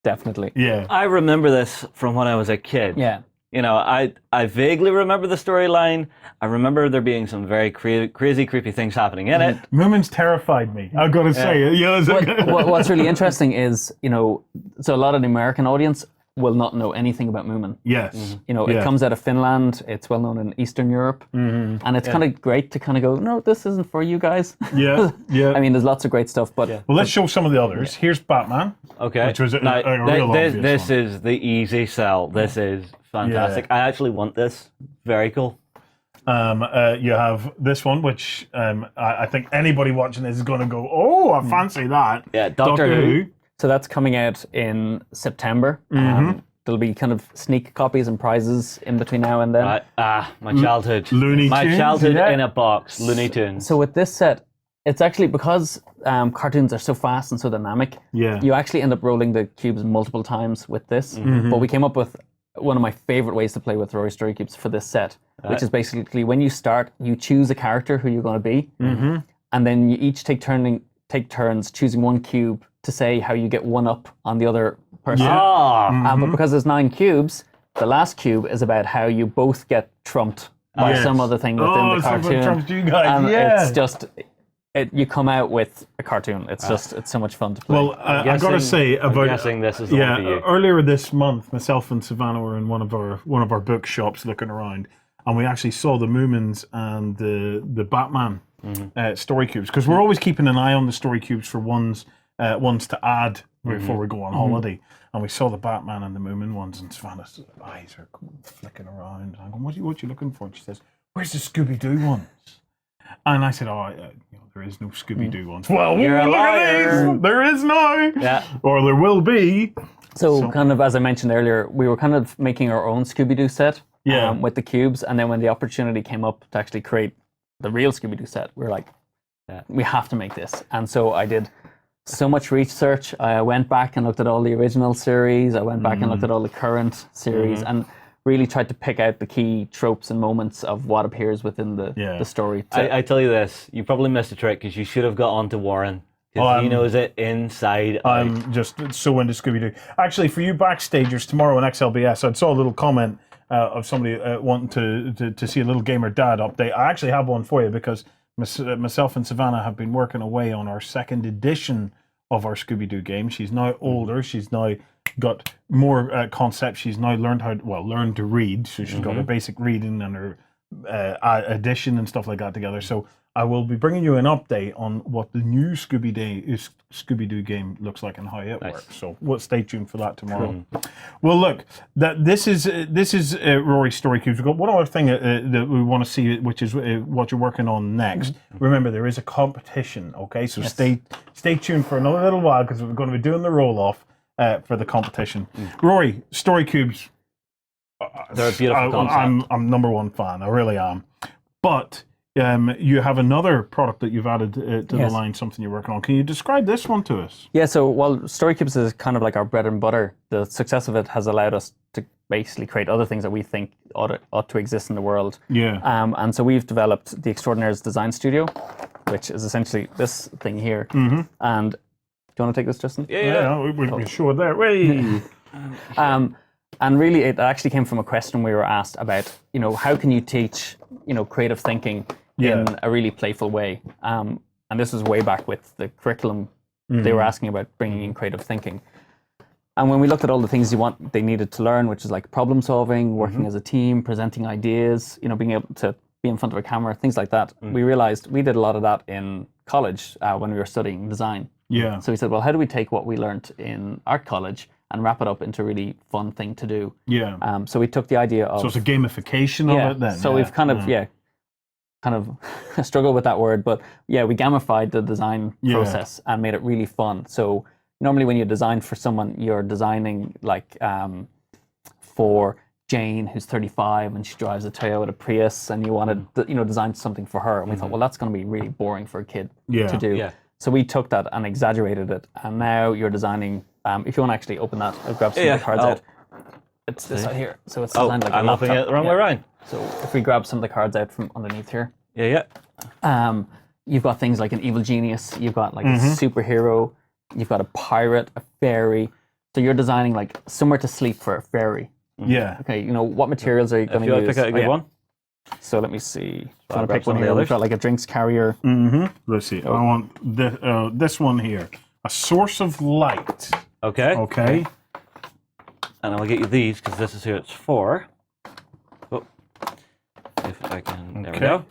definitely. Yeah. I remember this from when I was a kid. Yeah. I vaguely remember the storyline. I remember there being some very crazy, creepy things happening in it. Moomin's terrified me, I've got to say. What's really interesting is, so a lot of the American audience will not know anything about Moomin. Yes. It comes out of Finland. It's well known in Eastern Europe. And it's kind of great to kind of go, no, this isn't for you guys. Yeah. I mean, there's lots of great stuff, but... Well, let's show some of the others. Here's Batman. Okay. Which was a real obvious This one. is the easy sell. This is fantastic. I actually want this. Very cool. You have this one, which I think anybody watching this is going to go, oh, I fancy that. Yeah, Doctor Who. So that's coming out in September. There'll be kind of sneak copies and prizes in between now and then. My childhood. Looney Tunes. My childhood in a box. Looney Tunes. So with this set, it's actually because cartoons are so fast and so dynamic, you actually end up rolling the cubes multiple times with this. But we came up with one of my favorite ways to play with Rory Story Cubes for this set, which is basically when you start, you choose a character who you're going to be, and then you each take turns choosing one cube to say how you get one up on the other person. But because there's 9 cubes, the last cube is about how you both get trumped by some other thing within the cartoon. Trumps you guys. And it's just you come out with a cartoon. It's so much fun to play. Well, I got to say I'm about guessing this is the one for you. earlier this month, myself and Savannah were in one of our bookshops looking around, and we actually saw the Moomins and the Batman story cubes, because we're always keeping an eye on the story cubes for ones to add before we go on holiday. And we saw the Batman and the Moomin ones, and Savannah's eyes are flicking around. I'm going, what are you looking for? And she says, "Where's the Scooby-Doo ones?" And I said, there is no Scooby-Doo ones. Well, You're a look liar. at these. There is now. Yeah. Or there will be. So kind of, as I mentioned earlier, we were kind of making our own Scooby-Doo set with the cubes. And then when the opportunity came up to actually create the real Scooby-Doo set, we were like, we have to make this. And so I did so much research. I went back and looked at all the original series. I went back and looked at all the current series and really tried to pick out the key tropes and moments of what appears within the story. I tell you this, you probably missed a trick because you should have got on to Warren. Because he knows it inside out. I'm just so into Scooby-Doo. Actually, for you backstagers, tomorrow on XLBS, I saw a little comment of somebody wanting to see a little Gamer Dad update. I actually have one for you because myself and Savannah have been working away on our second edition of our Scooby-Doo game. She's now older. She's now got more concepts. She's now learned to read. So she's got her basic reading and her addition and stuff like that together. So I will be bringing you an update on what the new Scooby-Doo game looks like and how it works. So stay tuned for that tomorrow. Cool. Well, look, this is Rory's Story Cubes. We've got one other thing that we want to see, which is what you're working on next. Remember, there is a competition. Okay, so stay tuned for another little while because we're going to be doing the roll-off for the competition. Rory, Story Cubes. They're a beautiful concept. I'm number one fan. I really am. But you have another product that you've added to the line, something you're working on. Can you describe this one to us? Yeah, so while Story Cubes is kind of like our bread and butter, the success of it has allowed us to basically create other things that we think ought to exist in the world. Yeah. And so we've developed the Extraordinaires Design Studio, which is essentially this thing here. And do you want to take this, Justin? Yeah, we're sure there. Wait. And really, it actually came from a question we were asked about, how can you teach, creative thinking in a really playful way? And this was way back with the curriculum. They were asking about bringing in creative thinking. And when we looked at all the things they needed to learn, which is like problem solving, working as a team, presenting ideas, being able to be in front of a camera, things like that, we realized we did a lot of that in college when we were studying design. Yeah. So we said, well, how do we take what we learned in art college and wrap it up into a really fun thing to do? Yeah. So we took the idea of... So it's a gamification of it then? So we've kind of struggled with that word, but we gamified the design process and made it really fun. So normally when you design for someone, you're designing like for Jane, who's 35 and she drives a Toyota Prius, and you wanted to, design something for her. And we thought, well, that's going to be really boring for a kid to do. Yeah. So we took that and exaggerated it, and now you're designing. If you want to actually open that, I'll grab some of the cards out. It's this out here. So it's designed like a laptop. I'm opening it the wrong way around. So if we grab some of the cards out from underneath here. Yeah. You've got things like an evil genius. You've got like a superhero. You've got a pirate, a fairy. So you're designing like somewhere to sleep for a fairy. Yeah. Okay. What materials are you going to use? Pick out a good one. So let me see. So I pick one here. We've got like a drinks carrier. Let's see. I want this one here. A source of light. Okay. Okay. And I'll get you these because this is who it's for. Oh, if I can. There we go.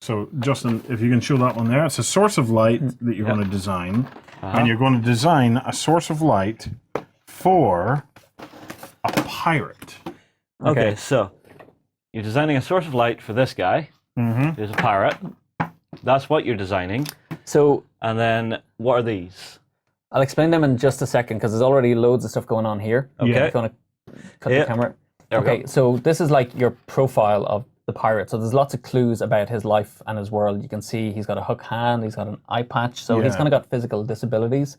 So, Justin, if you can show that one there, it's a source of light that you're going to design, and you're going to design a source of light for a pirate. Okay, so you're designing a source of light for this guy. There's a pirate. That's what you're designing. So, and then what are these? I'll explain them in just a second because there's already loads of stuff going on here. Okay. If you want to cut the camera. Okay, so this is like your profile of the pirate. So there's lots of clues about his life and his world. You can see he's got a hook hand, he's got an eye patch, so he's kind of got physical disabilities.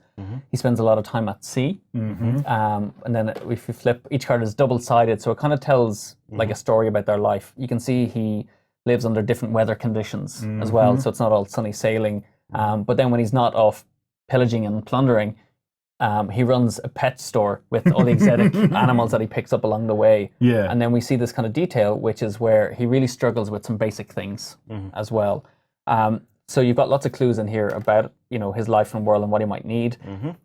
He spends a lot of time at sea. And then if you flip, each card is double-sided, so it kind of tells like a story about their life. You can see he lives under different weather conditions as well, so it's not all sunny sailing. But then when he's not off pillaging and plundering, he runs a pet store with all the exotic animals that he picks up along the way. Yeah. And then we see this kind of detail, which is where he really struggles with some basic things as well. So you've got lots of clues in here about, his life and world and what he might need.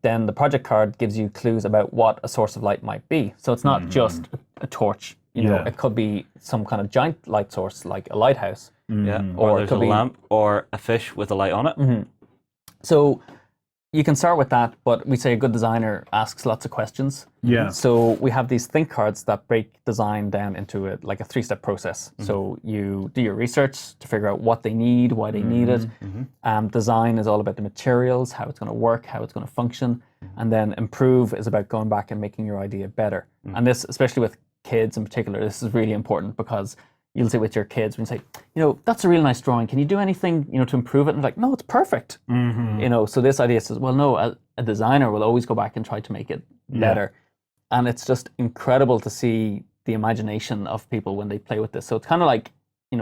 Then the project card gives you clues about what a source of light might be. So it's not just a torch. It could be some kind of giant light source, like a lighthouse. Yeah, or there's a lamp or a fish with a light on it. So you can start with that, but we say a good designer asks lots of questions. Yeah. So we have these think cards that break design down into a 3-step process. So you do your research to figure out what they need, why they need it. Design is all about the materials, how it's going to work, how it's going to function. And then improve is about going back and making your idea better. And this, especially with kids in particular, this is really important because you'll say with your kids when you say, that's a really nice drawing. Can you do anything, to improve it? And like, no, it's perfect. So this idea says, well, no, a designer will always go back and try to make it better. And it's just incredible to see the imagination of people when they play with this. So it's kind of like,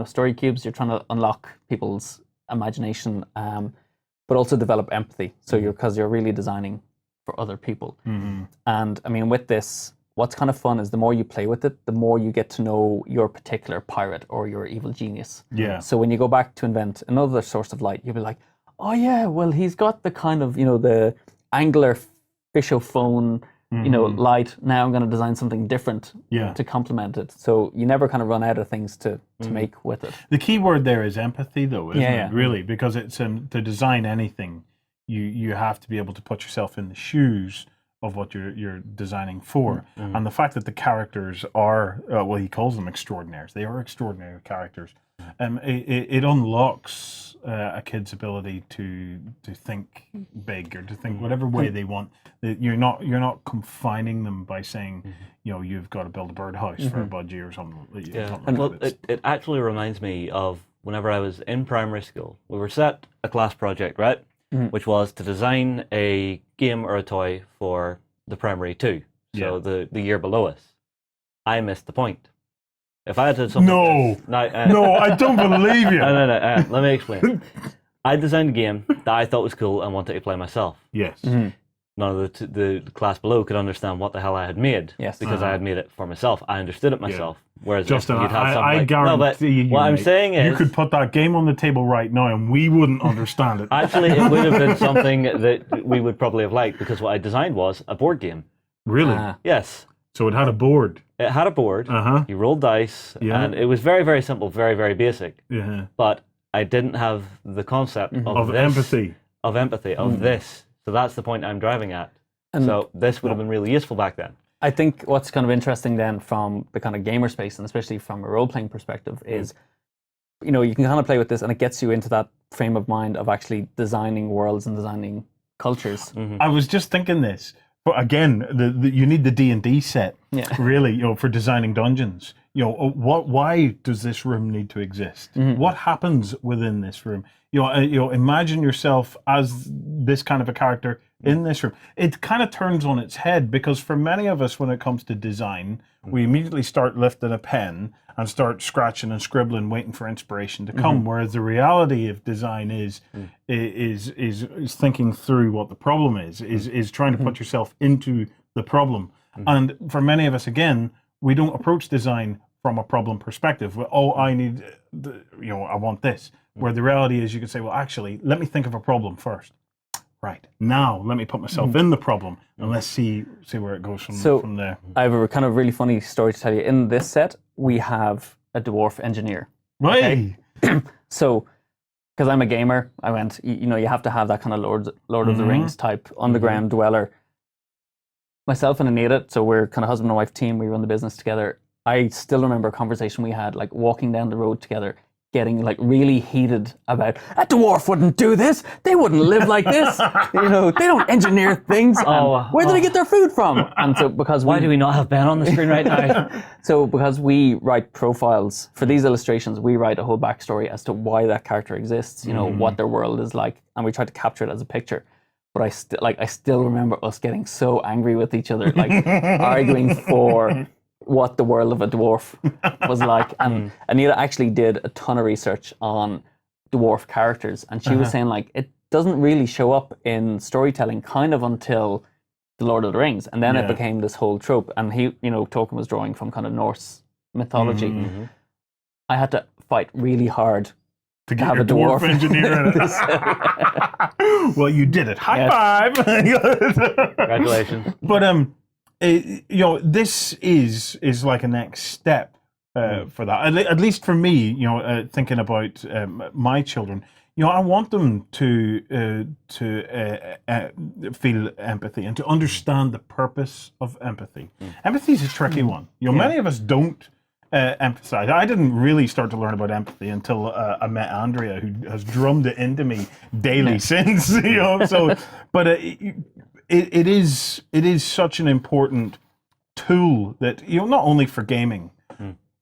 story cubes. You're trying to unlock people's imagination, but also develop empathy. So because you're really designing for other people. And I mean, with this, what's kind of fun is the more you play with it, the more you get to know your particular pirate or your evil genius. Yeah. So when you go back to invent another source of light, you'll be like, oh yeah, well, he's got the kind of, the angular fishophone, light. Now I'm going to design something different to complement it. So you never kind of run out of things to make with it. The key word there is empathy, though, isn't it? Really, because it's to design anything, you have to be able to put yourself in the shoes of what you're designing for. And the fact that the characters are, he calls them extraordinaires. They are extraordinary characters. It unlocks a kid's ability to think big or to think whatever way they want. You're not confining them by saying, you've got to build a birdhouse for a budgie or something. Well, it actually reminds me of whenever I was in primary school. We were set a class project, right? Which was to design a game or a toy for the primary 2, so the year below us. I missed the point. If I had done something... No, I don't believe you. No, let me explain. I designed a game that I thought was cool and wanted to play myself. Yes. None of the class below could understand what the hell I had made because I had made it for myself. I understood it myself. Whereas Justin, you'd have I guarantee you, what I'm saying is, you could put that game on the table right now and we wouldn't understand it. Actually, it would have been something that we would probably have liked because what I designed was a board game. Really? Yes. So it had a board. It had a board. You rolled dice, and it was very, very simple, very, very basic. But I didn't have the concept of empathy. Of this. So that's the point I'm driving at. And so this would have been really useful back then. I think what's kind of interesting then from the kind of gamer space, and especially from a role-playing perspective, is, you can kind of play with this and it gets you into that frame of mind of actually designing worlds and designing cultures. I was just thinking this, but again, you need the D&D set, really, for designing dungeons. Why does this room need to exist? What happens within this room? Imagine yourself as this kind of a character in this room. It kind of turns on its head because for many of us, when it comes to design, we immediately start lifting a pen and start scratching and scribbling, waiting for inspiration to come. Whereas the reality of design is thinking through what the problem is trying to put yourself into the problem. And for many of us, again, we don't approach design from a problem perspective. I need, I want this. Where the reality is, you can say, well, actually, let me think of a problem first. Right. Now, let me put myself in the problem and let's see where it goes from there. I have a kind of really funny story to tell you. In this set, we have a dwarf engineer. Right. Okay? So, because I'm a gamer, I went, you have to have that kind of Lord of the Rings type underground dweller. Myself and Anita, so we're kind of husband and wife team, we run the business together. I still remember a conversation we had, like walking down the road together, getting like really heated about, a dwarf wouldn't do this. They wouldn't live like this. They don't engineer things. Where do they get their food from? And so why do we not have Ben on the screen right now? So because we write profiles for these illustrations, we write a whole backstory as to why that character exists. What their world is like, and we try to capture it as a picture. But I still remember us getting so angry with each other, like arguing for what the world of a dwarf was like. And Anita actually did a ton of research on dwarf characters, and she was saying like it doesn't really show up in storytelling kind of until the Lord of the Rings, and then it became this whole trope. And he, Tolkien was drawing from kind of Norse mythology. I had to fight really hard To get have your a dwarf dwarf. engineer in it. Well, you did it. High five. Congratulations. But this is like a next step for that. At least for me, thinking about my children, I want them to feel empathy and to understand the purpose of empathy. Empathy is a tricky one. Many of us don't empathize. I didn't really start to learn about empathy until I met Andrea, who has drummed it into me daily since. So, but it is such an important tool that not only for gaming,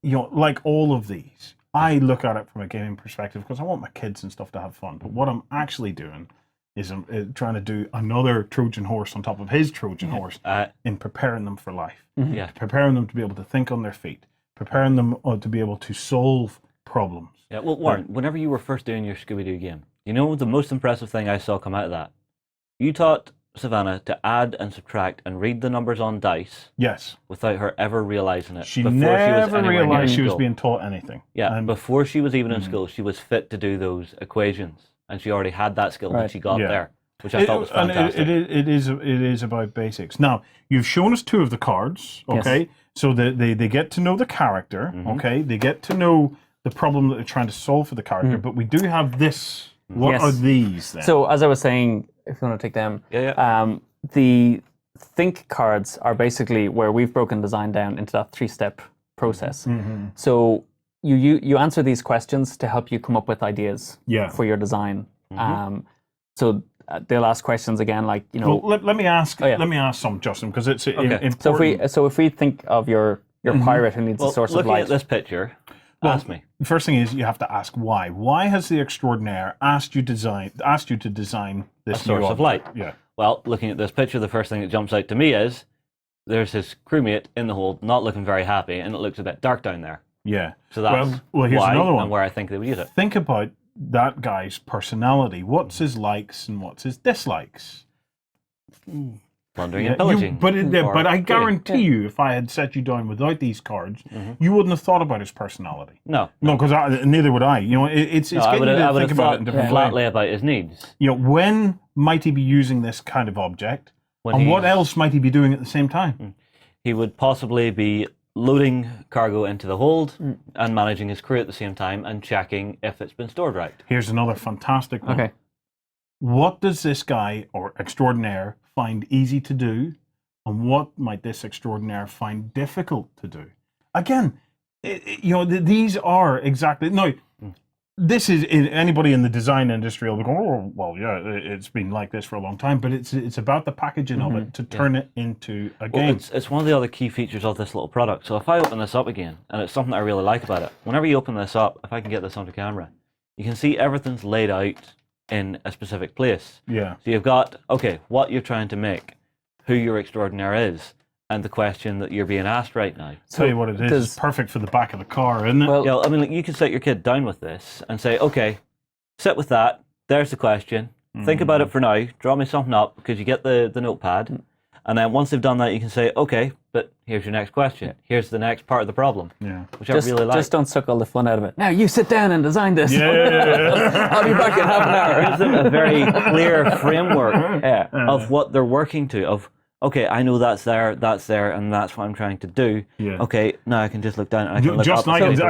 like all of these. I look at it from a gaming perspective because I want my kids and stuff to have fun. But what I'm actually doing is I'm trying to do another Trojan horse on top of his Trojan horse in preparing them for life. Yeah. Preparing them to be able to think on their feet. Preparing them to be able to solve problems. Yeah, well, Warren, whenever you were first doing your Scooby-Doo game, the most impressive thing I saw come out of that? You taught Savannah to add and subtract and read the numbers on dice. Yes. Without her ever realizing it. She before never she was realized she was school. being taught anything. Yeah, And before she was even in school, she was fit to do those equations. And she already had that skill that she got Yeah. there, which I thought was fantastic. And it is about basics. Now, you've shown us 2 of the cards, okay? Yes. So they get to know the character, okay? They get to know the problem that they're trying to solve for the character, but we do have this. What Yes. are these then? So as I was saying, if you want to take them, the think cards are basically where we've broken design down into that 3-step process. So you answer these questions to help you come up with ideas for your design. So they'll ask questions again, like Well, let me ask. yeah. Let me ask some, Justin, because it's important. So if we think of your pirate who needs a source of looking light, at this picture, ask me. The first thing is you have to ask why. Why has the extraordinaire asked you to design this Source new of light. object? Yeah. Well, looking at this picture, the first thing that jumps out to me is there's his crewmate in the hold, not looking very happy, and it looks a bit dark down there. Yeah. So that's well, here's why another one. and where I think they would use it. Think about that guy's personality. What's his likes and what's his dislikes? Plundering and pillaging. But I guarantee you, if I had set you down without these cards, you wouldn't have thought about his personality. No. No, because neither would I. It's No, getting you I to would think have about it thought in different flatly ways. about his needs. When might he be using this kind of object, When and what he's- else might he be doing at the same time? He would possibly be loading cargo into the hold and managing his crew at the same time and checking if it's been stored right. Here's another fantastic one. okay, What does this guy or extraordinaire find easy to do, and what might this extraordinaire find difficult to do? Again, these are exactly now. This is anybody in the design industry will be going, oh, well, yeah, it's been like this for a long time, but it's about the packaging of it to turn it into a Well, game. it's one of the other key features of this little product. So if I open this up again, and it's something I really like about it, whenever you open this up, if I can get this onto camera, you can see everything's laid out in a specific place. Yeah. So you've got, okay, what you're trying to make, who your extraordinaire is, and the question that you're being asked right now. Tell you what it is. does- It's perfect for the back of the car, isn't it? well, Yeah, I mean, like, you can sit your kid down with this and say, okay, sit with that. There's the question. Think about it for now. Draw me something up because you get the notepad. And then once they've done that, you can say, okay, but here's your next question. Here's the next part of the problem, yeah. which I really like. just don't suck all the fun out of it. Now you sit down and design this. Yeah. I'll be back in half an hour. Gives them a very clear framework Yeah. of what they're working to, of, okay, I know that's there, and that's what I'm trying to do. Yeah. Okay, now I can just look down and I can look Just up. I and can,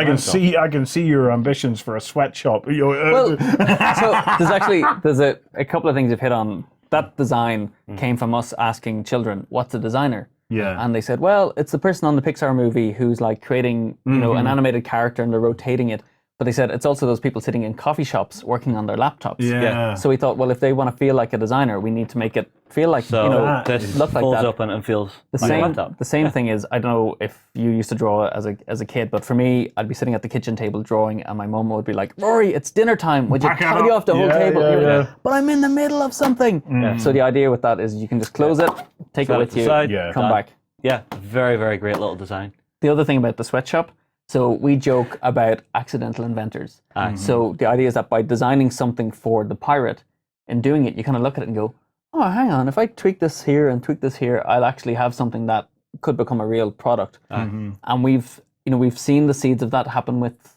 I can see your ambitions for a sweatshop. Well, so there's a couple of things you've hit on. That design came from us asking children, what's a designer? Yeah. And they said, well, it's the person on the Pixar movie who's like creating, an animated character and they're rotating it. But they said it's also those people sitting in coffee shops working on their laptops. Yeah. So we thought, well, if they want to feel like a designer, we need to make it feel like, So this look like folds that. up and feels The like a same, laptop. the same thing is, I don't know if you used to draw as a kid, but for me, I'd be sitting at the kitchen table drawing, and my mum would be like, "Rory, it's dinner time. Would you Pack it tidy up." off the whole Yeah, table?" yeah, You're like, yeah. but I'm in the middle of something. So the idea with that is you can just close it, take Set it it with you, aside, Yeah. come done. back. Yeah, very, very great little design. The other thing about the sweatshop, so we joke about accidental inventors. So the idea is that by designing something for the pirate, in doing it, you kind of look at it and go, oh, hang on, if I tweak this here and tweak this here, I'll actually have something that could become a real product. And we've seen the seeds of that happen with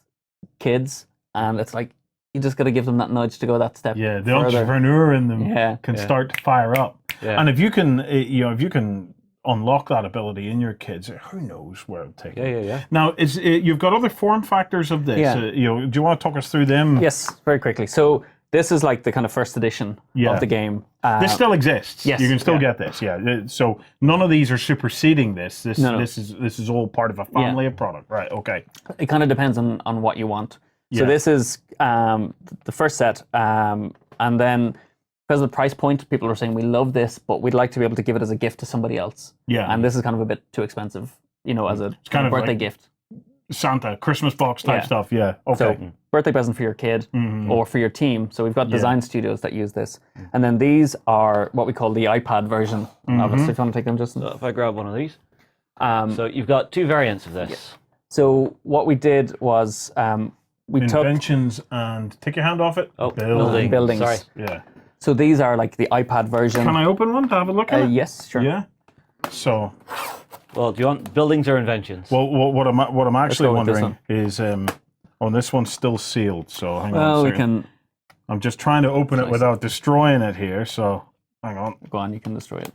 kids, and it's like, you just got to give them that nudge to go that step. Yeah, the further. entrepreneur in them Yeah. can start to fire up. Yeah. And if you can, if you can unlock that ability in your kids, who knows where it'll take them. Yeah. Now, you've got other form factors of this. Yeah. Do you want to talk us through them? Yes, very quickly. So this is like the kind of first edition Yeah. of the game. This still exists. yes, You can still yeah. get this. Yeah. So none of these are superseding this. No. This is all part of a family of product. Right. Okay. It kind of depends on what you want. So Yeah. this is the first set, and then because of the price point, people are saying we love this, but we'd like to be able to give it as a gift to somebody else. Yeah. And this is kind of a bit too expensive, as a kind of birthday like gift. Santa, Christmas box type Yeah. stuff. Yeah. Okay. So birthday present for your kid or for your team. So we've got design studios that use this, and then these are what we call the iPad version of it. So if you want to take them, Justin. So if I grab one of these. Um, So you've got two variants of this. So what we did was we took. Inventions and take your hand off it. Oh, Building. Buildings. Sorry. Yeah. So these are like the iPad version. Can I open one to have a look at it? Yes, sure. Yeah. So, Well, do you want buildings or inventions? well, what I'm actually go with this wondering is, this one's still sealed. So hang on. Well, a we second. can I'm just trying to open it Nice. without destroying it here. So hang on. go on. You can destroy it.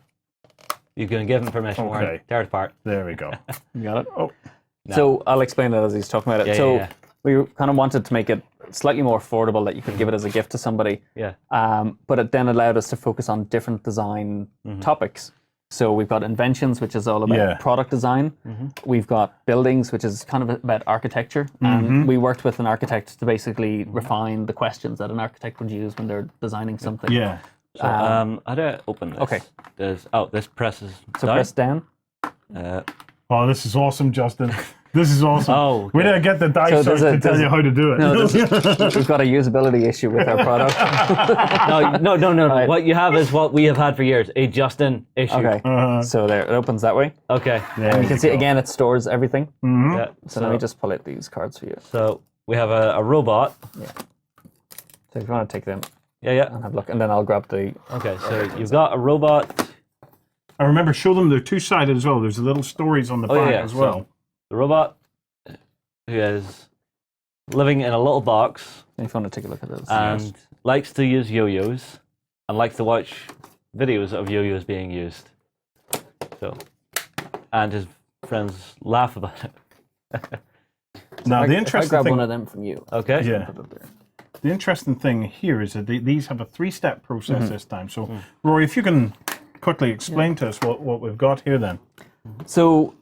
You can give him permission, Okay. Warren. Tear it apart. There we go. You got it. Oh. So I'll explain it as he's talking about it. Yeah, so yeah. we kind of wanted to make it slightly more affordable that you could give it as a gift to somebody. Yeah. But it then allowed us to focus on different design topics. So we've got inventions, which is all about Yeah. product design. We've got buildings, which is kind of about architecture. And we worked with an architect to basically refine the questions that an architect would use when they're designing something. Yeah. So, how do I open this? Okay. This presses So down. press down. Oh, this is awesome, Justin. This is awesome. Oh, okay. Where did I get the dice So out there's to a- tell there's- you how to do it? No, we've got a usability issue with our product. No. Right. What you have is what we have had for years, a Justin issue. Okay. So there, it opens that way. Okay. There You can see again, it stores everything. Yeah. So let me just pull out these cards for you. So we have a robot. So if you want to take them Yeah. and have a look, and then I'll grab the. Okay, so you've got a robot. I remember, show them they're two-sided as well. There's little stories on the back yeah, as well. so the robot who is living in a little box If you want to take a look at those. and likes to use yo-yos and likes to watch videos of yo-yos being used. So, and his friends laugh about it. Now, the If I interesting grab thing, one of them from you. Okay. yeah, Put it there. the interesting thing here is that these have a three-step process Mm-hmm. this time. So, Rory, if you can quickly explain to us what we've got here, then. So,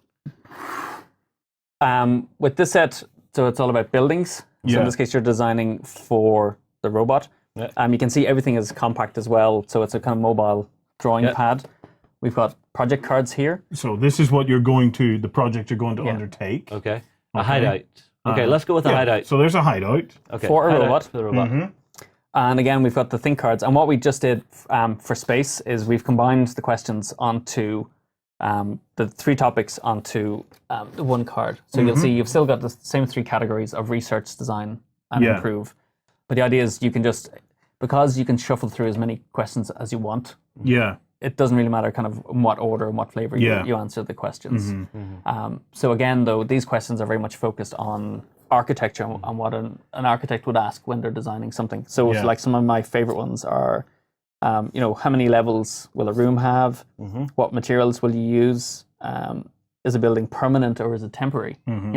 with this set, so it's all about buildings. So Yeah. in this case, you're designing for the robot. Yeah. You can see everything is compact as well. So it's a kind of mobile drawing Yeah. pad. We've got project cards here. So this is what the project you're going to undertake. Okay. A hideout. Okay, let's go with a Yeah, hideout. So there's a hideout. Okay. for a hideout robot. For the robot. And again, we've got the think cards. And what we just did for space is we've combined the questions onto the three topics onto the one card. So you'll see you've still got the same three categories of research, design, and Yeah. improve. But the idea is you can just, because you can shuffle through as many questions as you want, Yeah. it doesn't really matter kind of in what order and what flavor Yeah. you answer the questions. So again, though, these questions are very much focused on architecture and what an architect would ask when they're designing something. So Yeah. like some of my favorite ones are, how many levels will a room have? What materials will you use? Is a building permanent or is it temporary?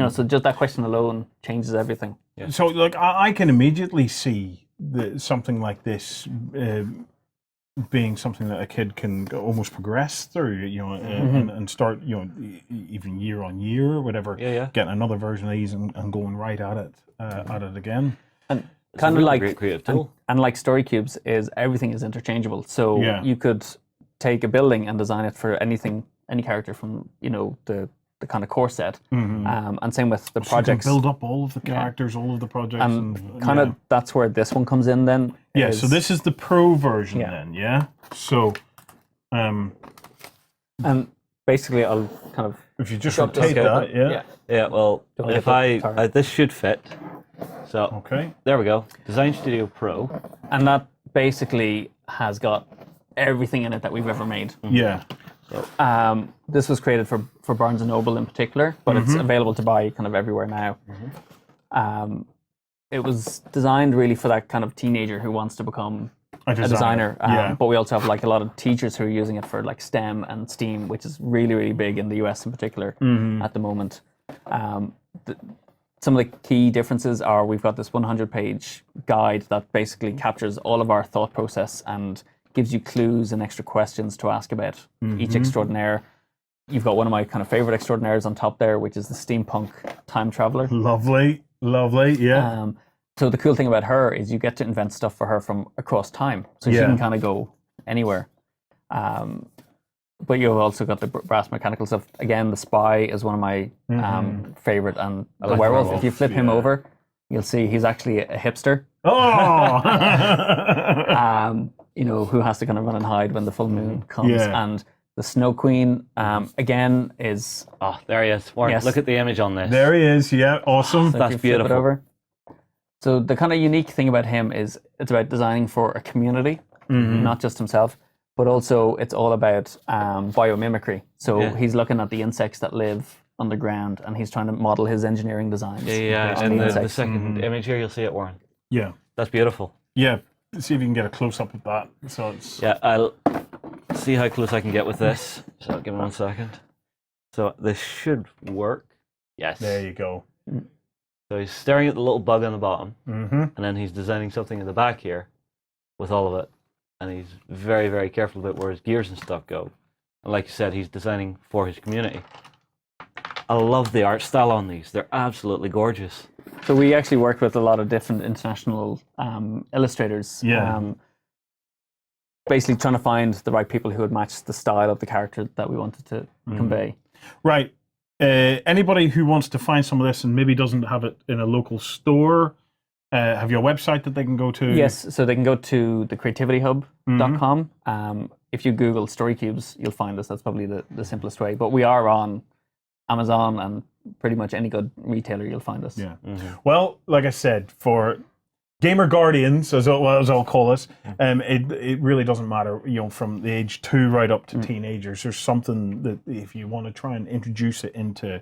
So just that question alone changes everything. So, like, I can immediately see something like this being something that a kid can almost progress through, and start, even year on year or whatever, Yeah. getting another version of these and going right at it again. And It's kind a of really like great creative tool. and like story cubes is everything is interchangeable. So Yeah. you could take a building and design it for any character from the kind of core set. And same with the So you can projects. build up all of the characters, all of the projects, And kind of that's where this one comes in then. yeah. is- So this is the pro version Yeah. then, yeah. So, and basically I'll kind of if you just Shut this rotate open. that, yeah. Yeah, well, Don't if get the card. this should fit. So, Okay. there we go. Design Studio Pro. And that basically has got everything in it that we've ever made. Yeah. This was created for Barnes & Noble in particular, but it's available to buy kind of everywhere now. it was designed really for that kind of teenager who wants to become A a designer. Yeah. But we also have like a lot of teachers who are using it for like STEM and STEAM, which is really, really big in the US in particular at the moment. Some of the key differences are we've got this 100-page guide that basically captures all of our thought process and gives you clues and extra questions to ask about each extraordinaire. You've got one of my kind of favorite extraordinaires on top there, which is the steampunk time traveler. Lovely, yeah. So the cool thing about her is you get to invent stuff for her from across time. So she Yeah. can kind of go anywhere. But you've also got the brass mechanical stuff. Again, the spy is one of my favorite. And the like werewolf, werewolf, if you flip him yeah. over, you'll see he's actually a hipster. Oh! Who has to kind of run and hide when the full moon comes. Yeah. And the Snow Queen, again, is... Oh, there he is. Warren, Yes. look at the image on this. There he is, yeah, awesome. So if That's you flip it beautiful. over. So the kind of unique thing about him is it's about designing for a community, not just himself, but also it's all about biomimicry. So Yeah. he's looking at the insects that live underground and he's trying to model his engineering designs. Yeah, based on and the insects. second image here, you'll see it, Warren. Yeah, That's beautiful. yeah. See if you can get a close-up of that. So it's... Yeah, I'll see how close I can get with this. So give me 1 second. So this should work. Yes. There you go. So he's staring at the little bug on the bottom, Mm-hmm. and then he's designing something in the back here with all of it. And he's very, very careful about where his gears and stuff go. And like you said, he's designing for his community. I love the art style on these. They're absolutely gorgeous. So we actually worked with a lot of different international illustrators. Yeah. Basically trying to find the right people who would match the style of the character that we wanted to convey. Right. Anybody who wants to find some of this and maybe doesn't have it in a local store, have you a website that they can go to? Yes, so they can go to thecreativityhub.com. If you Google Story Cubes, you'll find us. That's probably the simplest way. But we are on Amazon and pretty much any good retailer, you'll find us. Yeah. Well, like I said, for gamer guardians, as I'll call us, it really doesn't matter. From the age 2 right up to teenagers. There's something that if you want to try and introduce it into,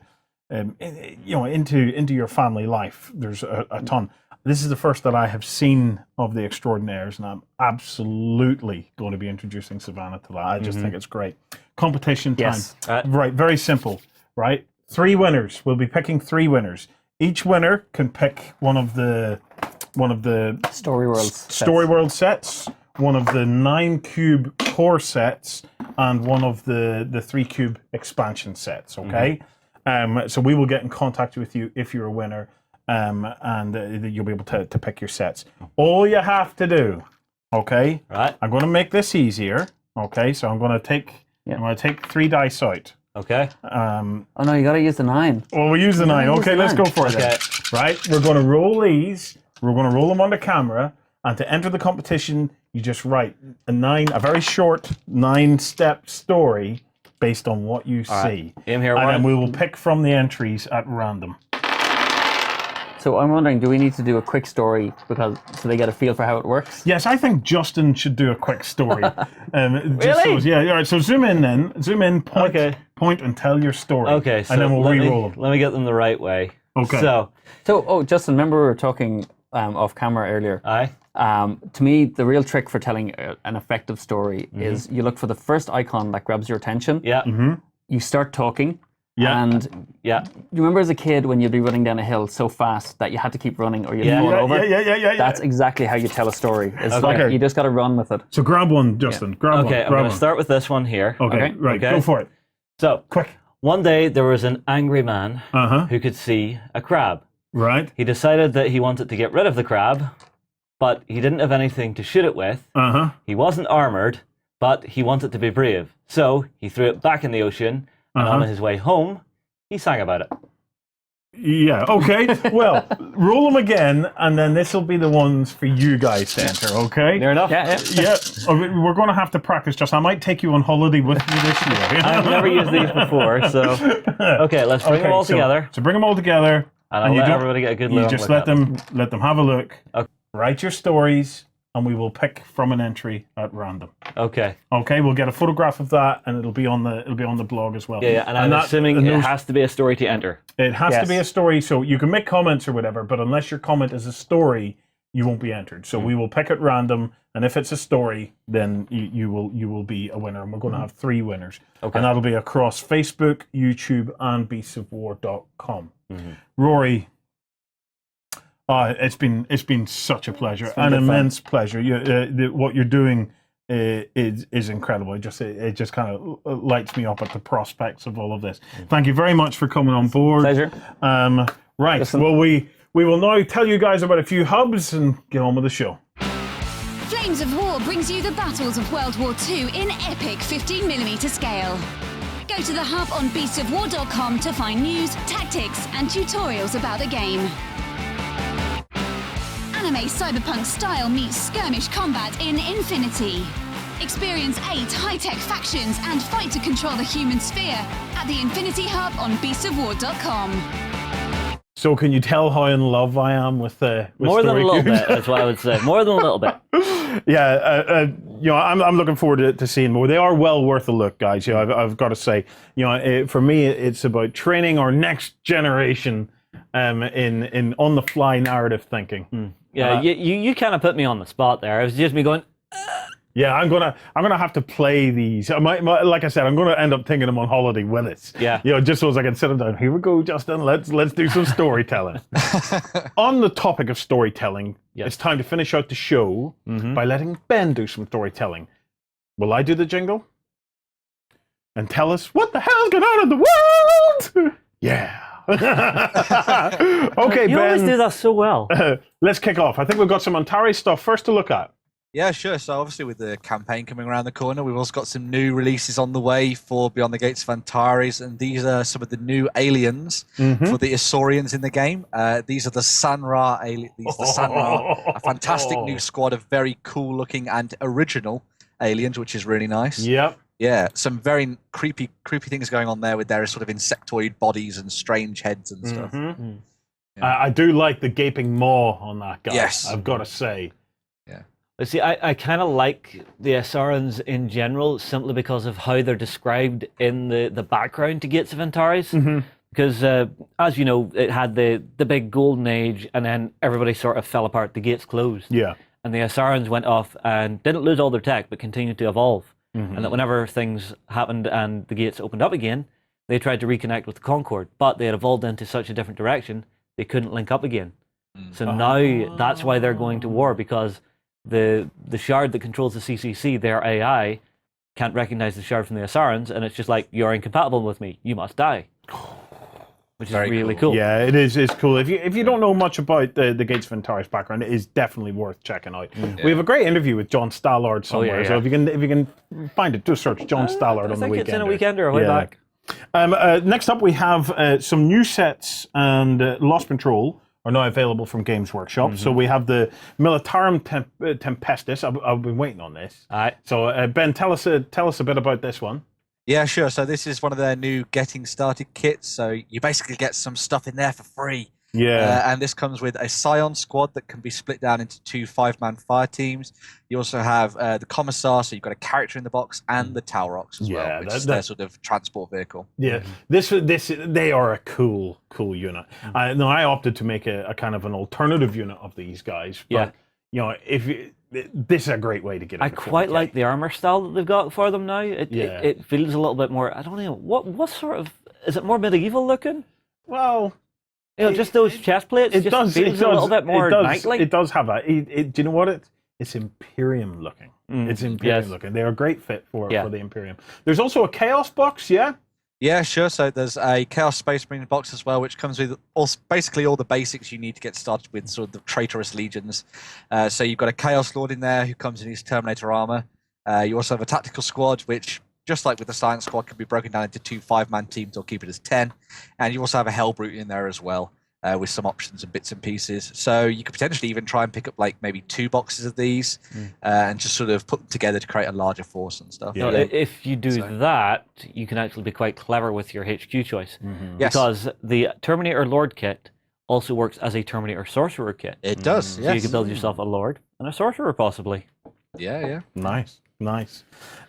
into your family life, there's a ton. This is the first that I have seen of the Extraordinaires, and I'm absolutely going to be introducing Savannah to that. I just think it's great. Competition time. Yes. Right, very simple, right? 3 winners. We'll be picking 3 winners. Each winner can pick one of the Story Worlds. Story World sets, one of the 9 cube core sets, and one of the 3 cube expansion sets. Okay, so we will get in contact with you if you're a winner, and you'll be able to pick your sets. All you have to do, okay? Right. I'm going to make this easier. Okay, so I'm going to take 3 dice out. Okay. Oh no, you got to use the 9. Well, we'll use the 9. use Okay, the let's 9. go for it. Then. Right, we're going to roll these. We're going to roll them on the camera, and to enter the competition, you just write a very short 9-step story based on what you see. Aim here, And Warren. then we will pick from the entries at random. So I'm wondering, do we need to do a quick story so they get a feel for how it works? Yes, I think Justin should do a quick story. Really? Yeah, all right, so zoom in then. Zoom in, Okay. point and tell your story. Okay, so and then we'll let re-roll them. me get them the right way. Okay. So, Justin, remember we were talking off camera earlier? To me, the real trick for telling an effective story is you look for the first icon that grabs your attention. yeah. You start talking. Yeah. And Yeah. you remember as a kid when you'd be running down a hill so fast that you had to keep running or you'd Yeah. fall Yeah, over? yeah. That's exactly how you tell a story. It's Okay. like you just got to run with it. So grab one, Justin. Grab one. Okay, I'm grab going one. to start with this one here. Okay, Okay. right, Okay. go for it. So, Quick. one day there was an angry man Uh-huh. who could see a crab. Right. He decided that he wanted to get rid of the crab, but he didn't have anything to shoot it with. Uh-huh. He wasn't armored, but he wanted to be brave. So he threw it back in the ocean, and on his way home, he sang about it. Yeah, okay. Well, roll them again, and then this will be the ones for you guys to enter, okay? Near enough? Yeah. Yeah, we're going to have to practice, Justin. I might take you on holiday with me this year. I've never used these before, so... Okay, let's bring them all together, So bring them all together. and I'll you let don't- everybody get a good You look. just let them have a look. Okay. Write your stories and we will pick from an entry at random. Okay. Okay, we'll get a photograph of that, and it'll be on the blog as well. Yeah, and I'm assuming and it those- has to be a story to enter. It has to Yes. be a story, so you can make comments or whatever, but unless your comment is a story, you won't be entered. So we will pick at random, and if it's a story, then you will be a winner, and we're going to have 3 winners. Okay. And that'll be across Facebook, YouTube, and beastsofwar.com. Rory, it's been such a pleasure, an immense pleasure. What you're doing is incredible. It just kind of lights me up at the prospects of all of this. Thank you very much for coming on board. Pleasure. Right. Listen. Well, we will now tell you guys about a few hubs and get on with the show. Flames of War brings you the battles of World War II in epic 15mm scale. Go to the hub on beastsofwar.com to find news, tactics, and tutorials about the game. Anime cyberpunk style meets skirmish combat in Infinity. Experience 8 high-tech factions and fight to control the human sphere at the Infinity Hub on beastsofwar.com. So, can you tell how in love I am with More than a Story little Cubes? bit, that's what I would say. More than a little bit. Yeah, I'm looking forward to seeing more. They are well worth a look, guys. I've got to say, for me, it's about training our next generation in on the fly narrative thinking. Yeah, you kind of put me on the spot there. It was just me going, Yeah, I'm gonna have to play these. Like I said, I'm gonna end up taking them on holiday with us. Yeah. Just so as I can sit them down. Here we go, Justin. Let's do some storytelling. On the topic of storytelling, Yes. it's time to finish out the show by letting Ben do some storytelling. Will I do the jingle? And tell us what the hell's going on in the world? Yeah. Okay, you Ben. always do that so well. Let's kick off. I think we've got some Antares stuff first to look at. Yeah, sure. So obviously with the campaign coming around the corner, we've also got some new releases on the way for Beyond the Gates of Antares, and these are some of the new aliens for the Isaurians in the game. These are the Sanra aliens. A fantastic new squad of very cool-looking and original aliens, which is really nice. Yep. Yeah, some very creepy things going on there with their sort of insectoid bodies and strange heads and stuff. I do like the gaping maw on that guy. Yes. I've got to say. But see, I kind of like the Isaurians in general simply because of how they're described in the background to Gates of Antares. Because, as you know, it had the big golden age, and then everybody sort of fell apart. The gates closed. Yeah. And the Isaurians went off and didn't lose all their tech, but continued to evolve. And that whenever things happened and the gates opened up again, they tried to reconnect with the Concord, but they had evolved into such a different direction, they couldn't link up again. So now that's why they're going to war, because the shard that controls the CCC, their AI, can't recognize the shard from the Isaurians, and it's just like, you're incompatible with me, you must die. Which is Very really cool. cool. Yeah, it is. It's cool. If you don't know much about the Gates of Antares background, it is definitely worth checking out. We have a great interview with John Stallard somewhere. yeah. So if you can find it, just search John Stallard I on the think weekend. it's in a weekender or way back. Next up, we have some new sets, and Lost Control are now available from Games Workshop. So we have the Militarum Tempestus. I've been waiting on this. All right. So Ben, tell us a bit about this one. Yeah, sure. So this is one of their new getting started kits. So you basically get some stuff in there for free. Yeah. And this comes with a Scion squad that can be split down into 2 5-man fire teams. You also have the Commissar, so you've got a character in the box, and the Talrox as Yeah, well, which is their sort of transport vehicle. Yeah, this they are a cool unit. Now I opted to make a kind of an alternative unit of these guys. But, Yeah. this is a great way to get. I into quite 40K. like the armor style that they've got for them now. Yeah. It feels a little bit more, I don't know, what sort of, is it more medieval looking? Well, Just those chest plates it just does. feels It a little does. bit more It does. knightly. It does have a. Do you know what it's Imperium looking. It's Imperium yes. looking. They're a great fit for the Imperium. There's also a Chaos box. Yeah. Yeah, sure. So there's a Chaos Space Marine box as well, which comes with basically all the basics you need to get started with sort of the traitorous legions. So you've got a Chaos Lord in there who comes in his Terminator armor. You also have a tactical squad, which, just like with the Science squad, can be broken down into 2 5-man teams or keep it as 10. And you also have a Hellbrute in there as well, with some options and bits and pieces. So you could potentially even try and pick up like maybe 2 boxes of these and just sort of put them together to create a larger force and stuff. So if you do that, you can actually be quite clever with your HQ choice. Yes. Because the Terminator Lord kit also works as a Terminator Sorcerer kit. It does, So you can build yourself a Lord, and a sorcerer, possibly. Yeah. Nice.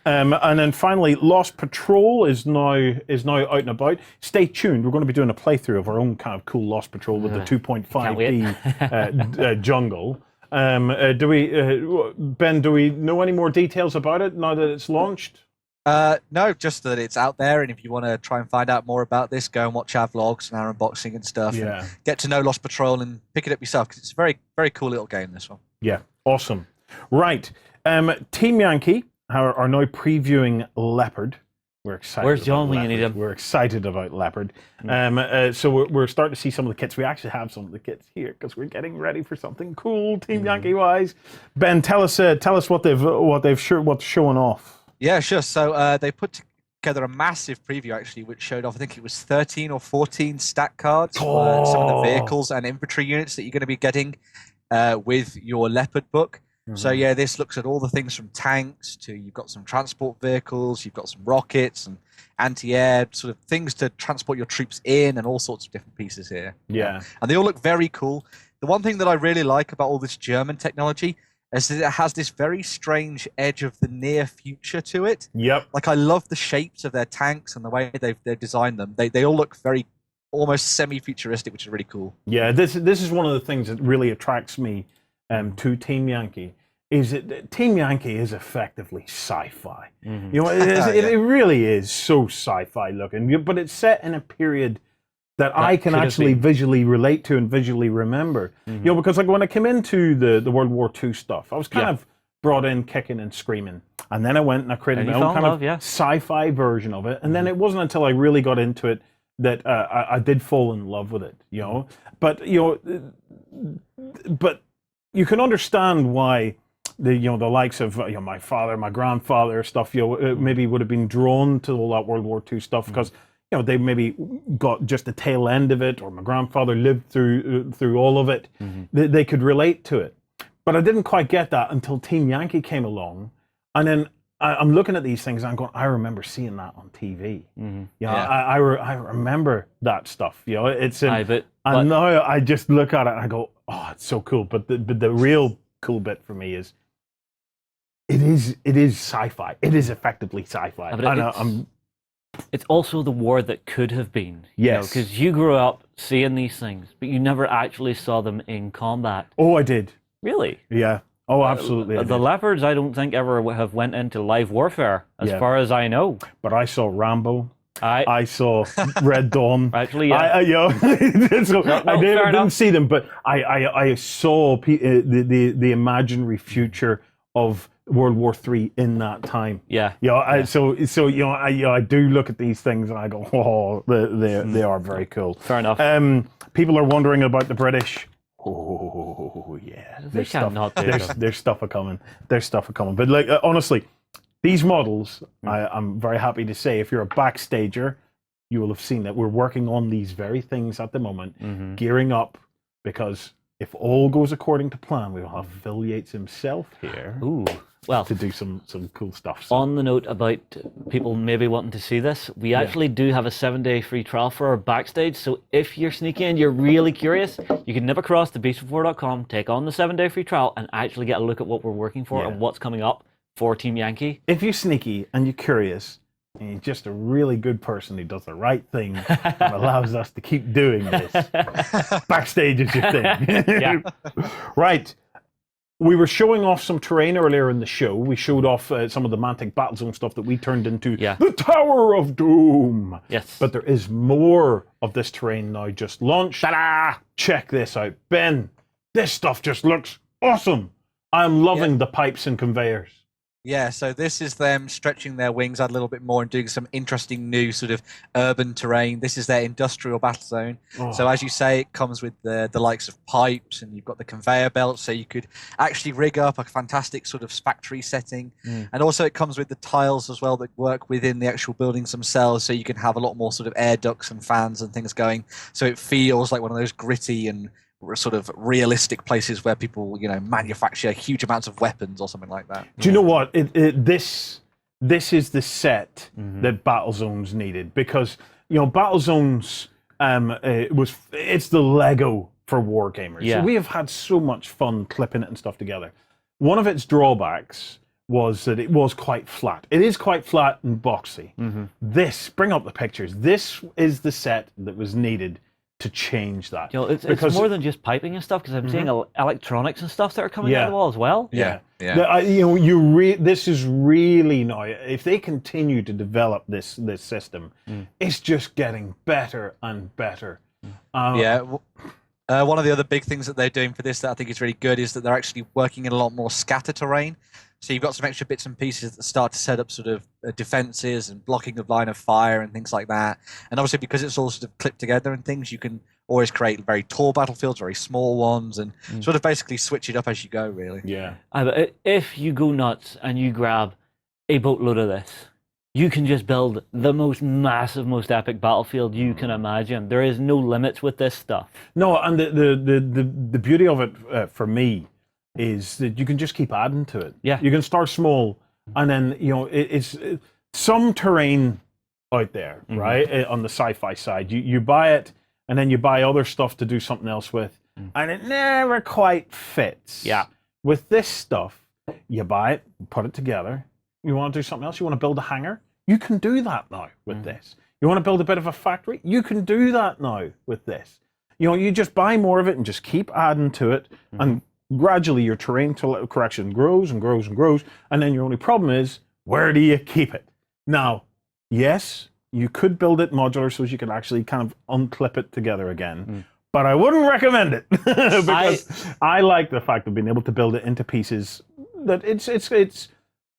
And then finally, Lost Patrol is now out and about. Stay tuned. We're going to be doing a playthrough of our own kind of cool Lost Patrol with the 2.5D jungle. Ben, do we know any more details about it now that it's launched? No, just that it's out there, and if you want to try and find out more about this, go and watch our vlogs and our unboxing and stuff. Yeah. And get to know Lost Patrol and pick it up yourself, because it's a very, very cool little game, this one. Yeah, awesome. Right. Team Yankee are now previewing Leopard. We're excited. Where's John about when you Leopard. need him? We're excited about Leopard. So we're starting to see some of the kits. We actually have some of the kits here because we're getting ready for something cool, Team Yankee wise. Ben, tell us what's showing off. Yeah, sure. So they put together a massive preview, actually, which showed off, I think it was 13 or 14 stat cards for some of the vehicles and infantry units that you're going to be getting with your Leopard book. So yeah, this looks at all the things from tanks to, you've got some transport vehicles, you've got some rockets and anti-air sort of things to transport your troops in, and all sorts of different pieces here. Yeah. And they all look very cool. The one thing that I really like about all this German technology is that it has this very strange edge of the near future to it. Yep. Like, I love the shapes of their tanks and the way they've designed them. They all look very almost semi-futuristic, which is really cool. Yeah, this is one of the things that really attracts me to Team Yankee. Is that Team Yankee is effectively sci-fi. You know, it really is so sci-fi looking, but it's set in a period that I can actually visually relate to and visually remember. You know, because like when I came into the World War II stuff, I was kind of brought in kicking and screaming, and then I went and I created my own kind of sci-fi version of it, and then it wasn't until I really got into it that I did fall in love with it. You know, but you can understand why the likes of my father, my grandfather, stuff, maybe would have been drawn to all that World War II stuff because they maybe got just the tail end of it, or my grandfather lived through all of it. They could relate to it, but I didn't quite get that until Team Yankee came along, and then I'm looking at these things and I'm going, I remember seeing that on TV. I remember that stuff. It's and now I just look at it and I go, oh, it's so cool. But the real cool bit for me is it is sci-fi. It is effectively sci-fi. It's also the war that could have been. Yes. Because you grew up seeing these things, but you never actually saw them in combat. Oh, I did. Really? Yeah. Oh, absolutely. The Leopards, I don't think ever have went into live warfare, as far as I know. But I saw Rambo. I saw Red Dawn. Actually, yeah. I didn't see them, but I saw the imaginary future of World War III in that time. So I do look at these things and I go, oh, they are very cool. Fair enough. People are wondering about the British. Oh yeah, there's stuff a coming. There's stuff a coming. But like honestly, these models, I'm very happy to say, if you're a backstager, you will have seen that we're working on these very things at the moment, gearing up, because if all goes according to plan, we will have Phil Yates himself here. To do some cool stuff. So. On the note about people maybe wanting to see this, we actually do have a 7-day free trial for our backstage. So if you're sneaky and you're really curious, you can nip across to beastofwar.com, take on the 7-day free trial, and actually get a look at what we're working for and what's coming up for Team Yankee. If you're sneaky and you're curious, and you're just a really good person who does the right thing and allows us to keep doing this, backstage is your thing. Right. We were showing off some terrain earlier in the show. We showed off some of the Mantic Battlezone stuff that we turned into the Tower of Doom. Yes. But there is more of this terrain now just launched. Ta-da! Check this out. Ben, this stuff just looks awesome. I'm loving the pipes and conveyors. Yeah, so this is them stretching their wings out a little bit more and doing some interesting new sort of urban terrain. This is their industrial battle zone. So as you say, it comes with the likes of pipes, and you've got the conveyor belts, so you could actually rig up a fantastic sort of factory setting. And also it comes with the tiles as well that work within the actual buildings themselves, so you can have a lot more sort of air ducts and fans and things going. So it feels like one of those gritty and sort of realistic places where people, manufacture huge amounts of weapons or something like that. Do you know what? This is the set that Battlezones needed, because Battlezones it's the Lego for wargamers. We have had so much fun clipping it and stuff together, one of its drawbacks was that it was quite flat. It is quite flat and boxy. This, bring up the pictures. This is the set that was needed to change that. You know, it's more than just piping and stuff, because I'm seeing electronics and stuff that are coming out of the wall as well. Yeah. Yeah. This is really now. If they continue to develop this system, it's just getting better and better. One of the other big things that they're doing for this that I think is really good is that they're actually working in a lot more scatter terrain. So you've got some extra bits and pieces that start to set up sort of defenses and blocking of line of fire and things like that. And obviously, because it's all sort of clipped together and things, you can always create very tall battlefields, very small ones, and sort of basically switch it up as you go, really. Yeah. But if you go nuts and you grab a boatload of this, you can just build the most massive, most epic battlefield you can imagine. There is no limits with this stuff. No, and the beauty of it for me is that you can just keep adding to it. Yeah. You can start small, and then it's some terrain out there, right? On the sci-fi side, you buy it, and then you buy other stuff to do something else with, and it never quite fits. Yeah. With this stuff, you buy it, put it together. You want to do something else? You want to build a hangar? You can do that now with this. You want to build a bit of a factory? You can do that now with this. You just buy more of it and just keep adding to it, and gradually your terrain correction grows and grows and grows, and then your only problem is, where do you keep it? Now, yes, you could build it modular so you can actually kind of unclip it together again, but I wouldn't recommend it because I like the fact of being able to build it into pieces that it's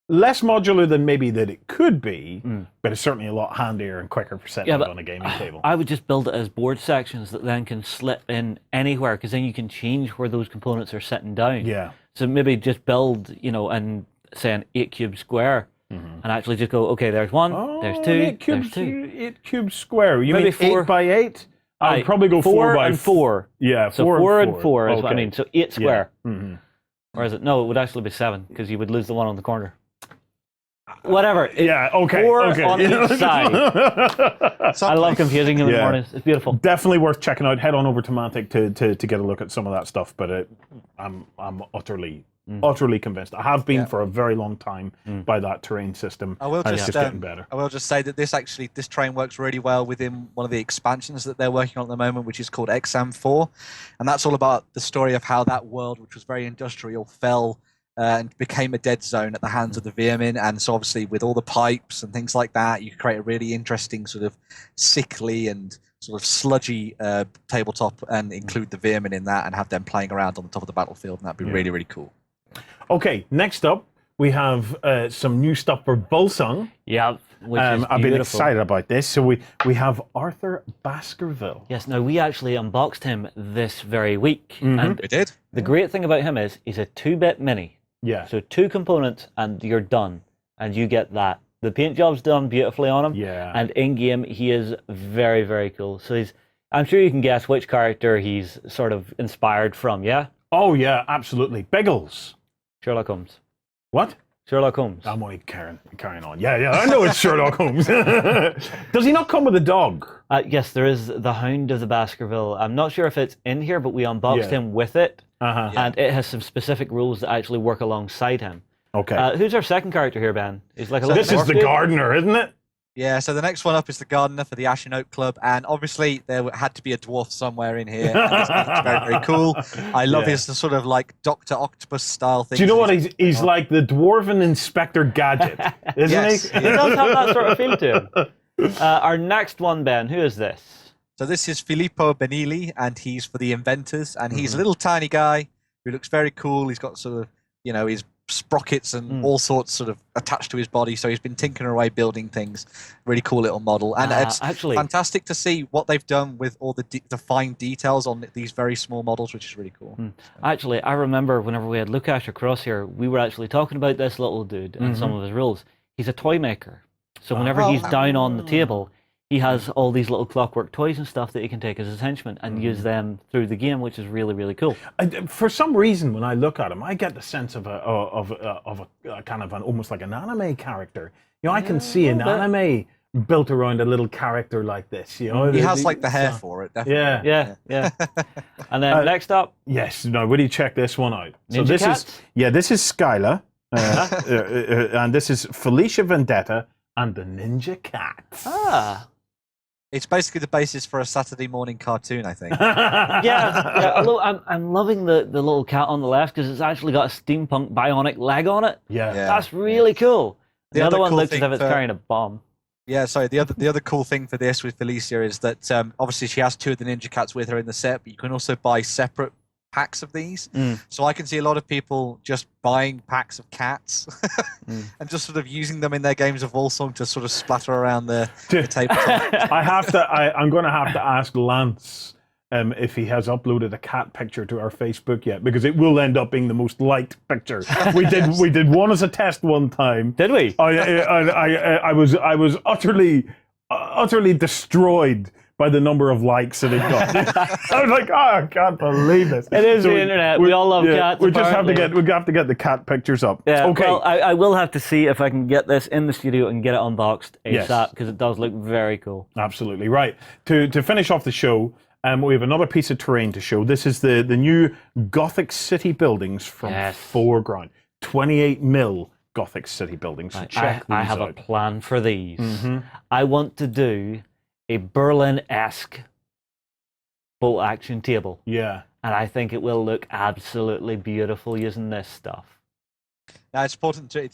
less modular than maybe that it could be, but it's certainly a lot handier and quicker for setting it on a gaming table. I would just build it as board sections that then can slip in anywhere, because then you can change where those components are sitting down. Yeah. So maybe just build, and say an 8 cube square, and actually just go, okay, there's one, there's two, 8 cube square. You Maybe mean 4 8 by 8? I'd probably go 4 by 4. Yeah, So 4 4 and and 4 is what I Okay. mean. So 8 square. Mhm. Or is it? No, it would actually be 7, because you would lose the one on the corner. Whatever. Yeah, okay. 4 okay. on each side. I love confusing them in the Yeah. mornings. It's beautiful. Definitely worth checking out. Head on over to Mantic to get a look at some of that stuff. But I'm utterly convinced. I have been for a very long time by that terrain system. I will and it's just just getting better. I will just say that this train works really well within one of the expansions that they're working on at the moment, which is called XM4, and that's all about the story of how that world, which was very industrial, fell and became a dead zone at the hands of the vermin. And so obviously with all the pipes and things like that, you can create a really interesting sort of sickly and sort of sludgy tabletop and include the vermin in that and have them playing around on the top of the battlefield, and that'd be really, really cool. Okay, next up we have some new stuff for Bolsung. Yeah, which is I've been beautiful. excited about this. So we have Arthur Baskerville. Yes, now we actually unboxed him this very week. And We did. the great thing about him is he's a 2-bit mini. Yeah. So 2 components and you're done. And you get that. The paint job's done beautifully on him. Yeah. And in-game, he is very, very cool. So I'm sure you can guess which character he's sort of inspired from, yeah? Oh yeah, absolutely. Biggles. Sherlock Holmes. What? Sherlock Holmes. I'm only carrying on. Yeah, I know it's Sherlock Holmes. Does he not come with a dog? Yes, there is the Hound of the Baskerville. I'm not sure if it's in here, but we unboxed him with it. Uh-huh. And it has some specific rules that actually work alongside him. Okay. Who's our second character here, Ben? He's like a This little is the dwarf dude? gardener, isn't it? Yeah, so the next one up is the Gardener for the Ashen Oak Club, and obviously there had to be a dwarf somewhere in here. And it's very, very cool. I love his sort of like Dr. Octopus style thing. Do you know what? He's like the dwarven Inspector Gadget, isn't Yes, he? He does have that sort of feel to him. Our next one, Ben, who is this? So this is Filippo Benili, and he's for the Inventors, and he's a little tiny guy who looks very cool. He's got sort of, his sprockets and all sorts sort of attached to his body, so he's been tinkering away building things. Really cool little model, and it's actually fantastic to see what they've done with all the fine details on these very small models, which is really cool. Actually, I remember whenever we had Lukash across here, we were actually talking about this little dude and some of his rules. He's a toy maker, so whenever he's down on the table, he has all these little clockwork toys and stuff that he can take as his henchmen and use them through the game, which is really, really cool. For some reason, when I look at him, I get the sense of a kind of almost like an anime character. I can see an anime built around a little character like this. You know, He has like the hair for it, definitely. Yeah. And then next up, Yes. No. Would you check this one out? So Ninja this Cats? this is Skyla, and this is Felicia Vendetta and the Ninja Cats. It's basically the basis for a Saturday morning cartoon, I think. yeah. Although I'm loving the little cat on the left because it's actually got a steampunk bionic leg on it. Yeah. That's really cool. The other one cool looks as thing if it's for- carrying a bomb. Yeah, sorry. The other cool thing for this with Felicia is that obviously she has 2 of the Ninja Cats with her in the set, but you can also buy separate packs of these. So I can see a lot of people just buying packs of cats and just sort of using them in their games of Volsung to sort of splatter around the tabletop. I'm going to have to ask Lance if he has uploaded a cat picture to our Facebook yet, because it will end up being the most liked picture. We did one as a test one time. Did we? I was utterly destroyed by the number of likes that it got. I was like, I can't believe this. It is the internet. We all love cats. We just have to apparently. get the cat pictures up. Yeah, Okay. well, I will have to see if I can get this in the studio and get it unboxed Yes. ASAP because it does look very cool. Absolutely right. To finish off the show, we have another piece of terrain to show. This is the new Gothic City buildings from Foreground. 28 mil Gothic City buildings. So check I these have out. a plan for these. I want to do a Berlin-esque bolt action table. Yeah. And I think it will look absolutely beautiful using this stuff. Now it's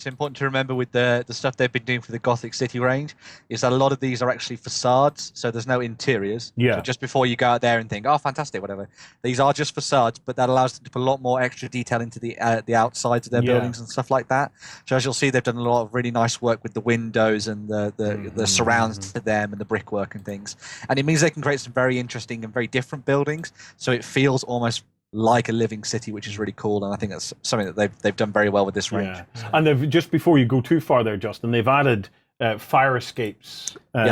important to remember with the stuff they've been doing for the Gothic City range is that a lot of these are actually facades, so there's no interiors. Yeah. So just before you go out there and think, oh, fantastic, whatever. These are just facades, but that allows them to put a lot more extra detail into the outsides of their buildings and stuff like that. So as you'll see, they've done a lot of really nice work with the windows and the surrounds to them and the brickwork and things. And it means they can create some very interesting and very different buildings, so it feels almost like a living city, which is really cool, and I think that's something that they've done very well with this range. Yeah. And they've, just before you go too far there, Justin, they've added fire escapes to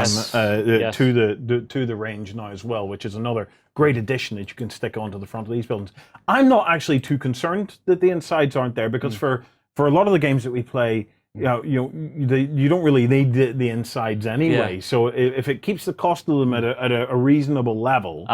the range now as well, which is another great addition that you can stick onto the front of these buildings. I'm not actually too concerned that the insides aren't there, because for a lot of the games that we play, you don't really need the insides anyway. Yeah. So if it keeps the cost of them at a reasonable level,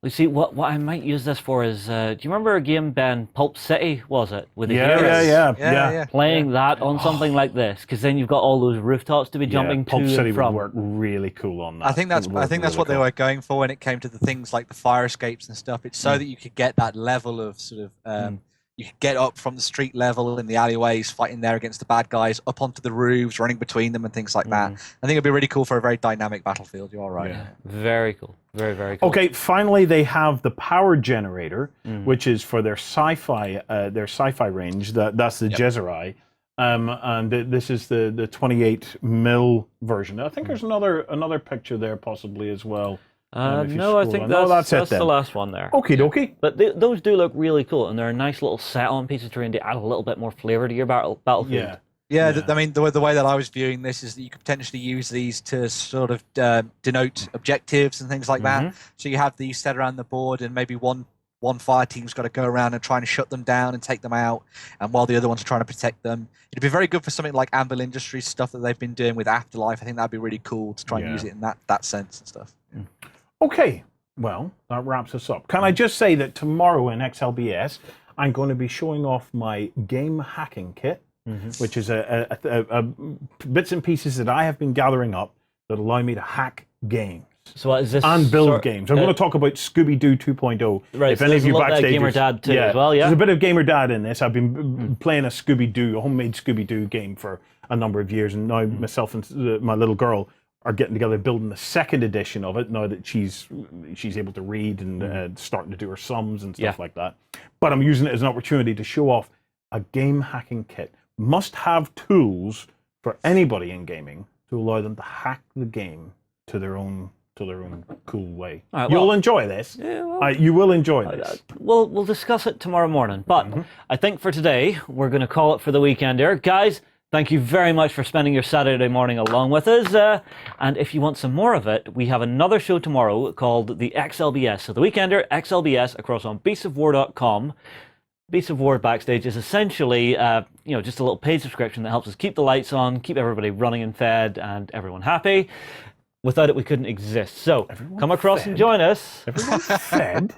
You see, what I might use this for is, do you remember a game, Ben, Pulp City, was it? With the heroes? Yeah. Playing that on something like this, because then you've got all those rooftops to be jumping Pulp to City and from. would work really cool on that. I think that's what they were going for when it came to the things like the fire escapes and stuff. It's so that you could get that level of sort of you could get up from the street level in the alleyways, fighting there against the bad guys, up onto the roofs, running between them and things like that. I think it'd be really cool for a very dynamic battlefield. You're all right. Yeah. Very cool. Very, very cool. Okay, finally they have the power generator, which is for their sci-fi range. That's the Jezeri. And this is the 28 mil version. I think there's another picture there possibly as well. No, I think that's the last one there. Okie dokie. But those do look really cool, and they're a nice little set-on piece of terrain to add a little bit more flavour to your battlefield. Yeah. Yeah, I mean, the way that I was viewing this is that you could potentially use these to sort of denote objectives and things like that. So you have these set around the board, and maybe one fire team's got to go around and try and shut them down and take them out, and while the other ones are trying to protect them. It'd be very good for something like Anvil Industries stuff that they've been doing with Afterlife. I think that'd be really cool to try and use it in that sense and stuff. Okay, well, that wraps us up. Can I just say that tomorrow in XLBS, I'm going to be showing off my game hacking kit, which is a bits and pieces that I have been gathering up that allow me to hack games. So what is this? And build games. I'm going to talk about Scooby-Doo 2.0. Right, if so any there's of you a little bit of backstage, Gamer Dad too as well, yeah? There's a bit of Gamer Dad in this. I've been playing a homemade Scooby-Doo game for a number of years, and now myself and my little girl are getting together building the second edition of it now that she's able to read and starting to do her sums and stuff like that. But I'm using it as an opportunity to show off a game hacking kit. Must-have tools for anybody in gaming to allow them to hack the game to their own cool way. Right, You'll enjoy this. Yeah, You will enjoy this. We'll discuss it tomorrow morning. But I think for today, we're going to call it for the Weekender. Guys, thank you very much for spending your Saturday morning along with us. And if you want some more of it, we have another show tomorrow called the XLBS. So the Weekender, XLBS, across on beastsofwar.com. Beasts of War Backstage is essentially just a little paid subscription that helps us keep the lights on, keep everybody running and fed, and everyone happy. Without it, we couldn't exist. So come across and join us. Everyone fed?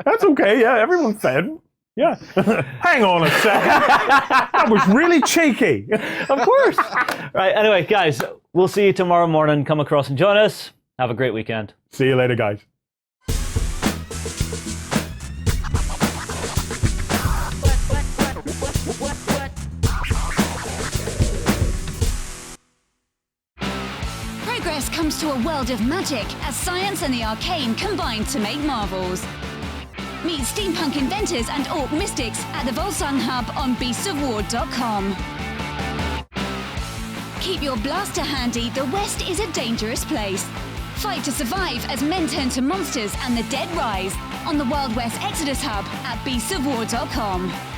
That's okay, yeah, everyone fed. Yeah. Hang on a second. That was really cheeky. Of course. Right, anyway, guys, we'll see you tomorrow morning. Come across and join us. Have a great weekend. See you later, guys. Progress comes to a world of magic as science and the arcane combine to make marvels. Meet steampunk inventors and orc mystics at the Volsung Hub on beastsofwar.com. Keep your blaster handy, the West is a dangerous place. Fight to survive as men turn to monsters and the dead rise on the Wild West Exodus Hub at beastsofwar.com.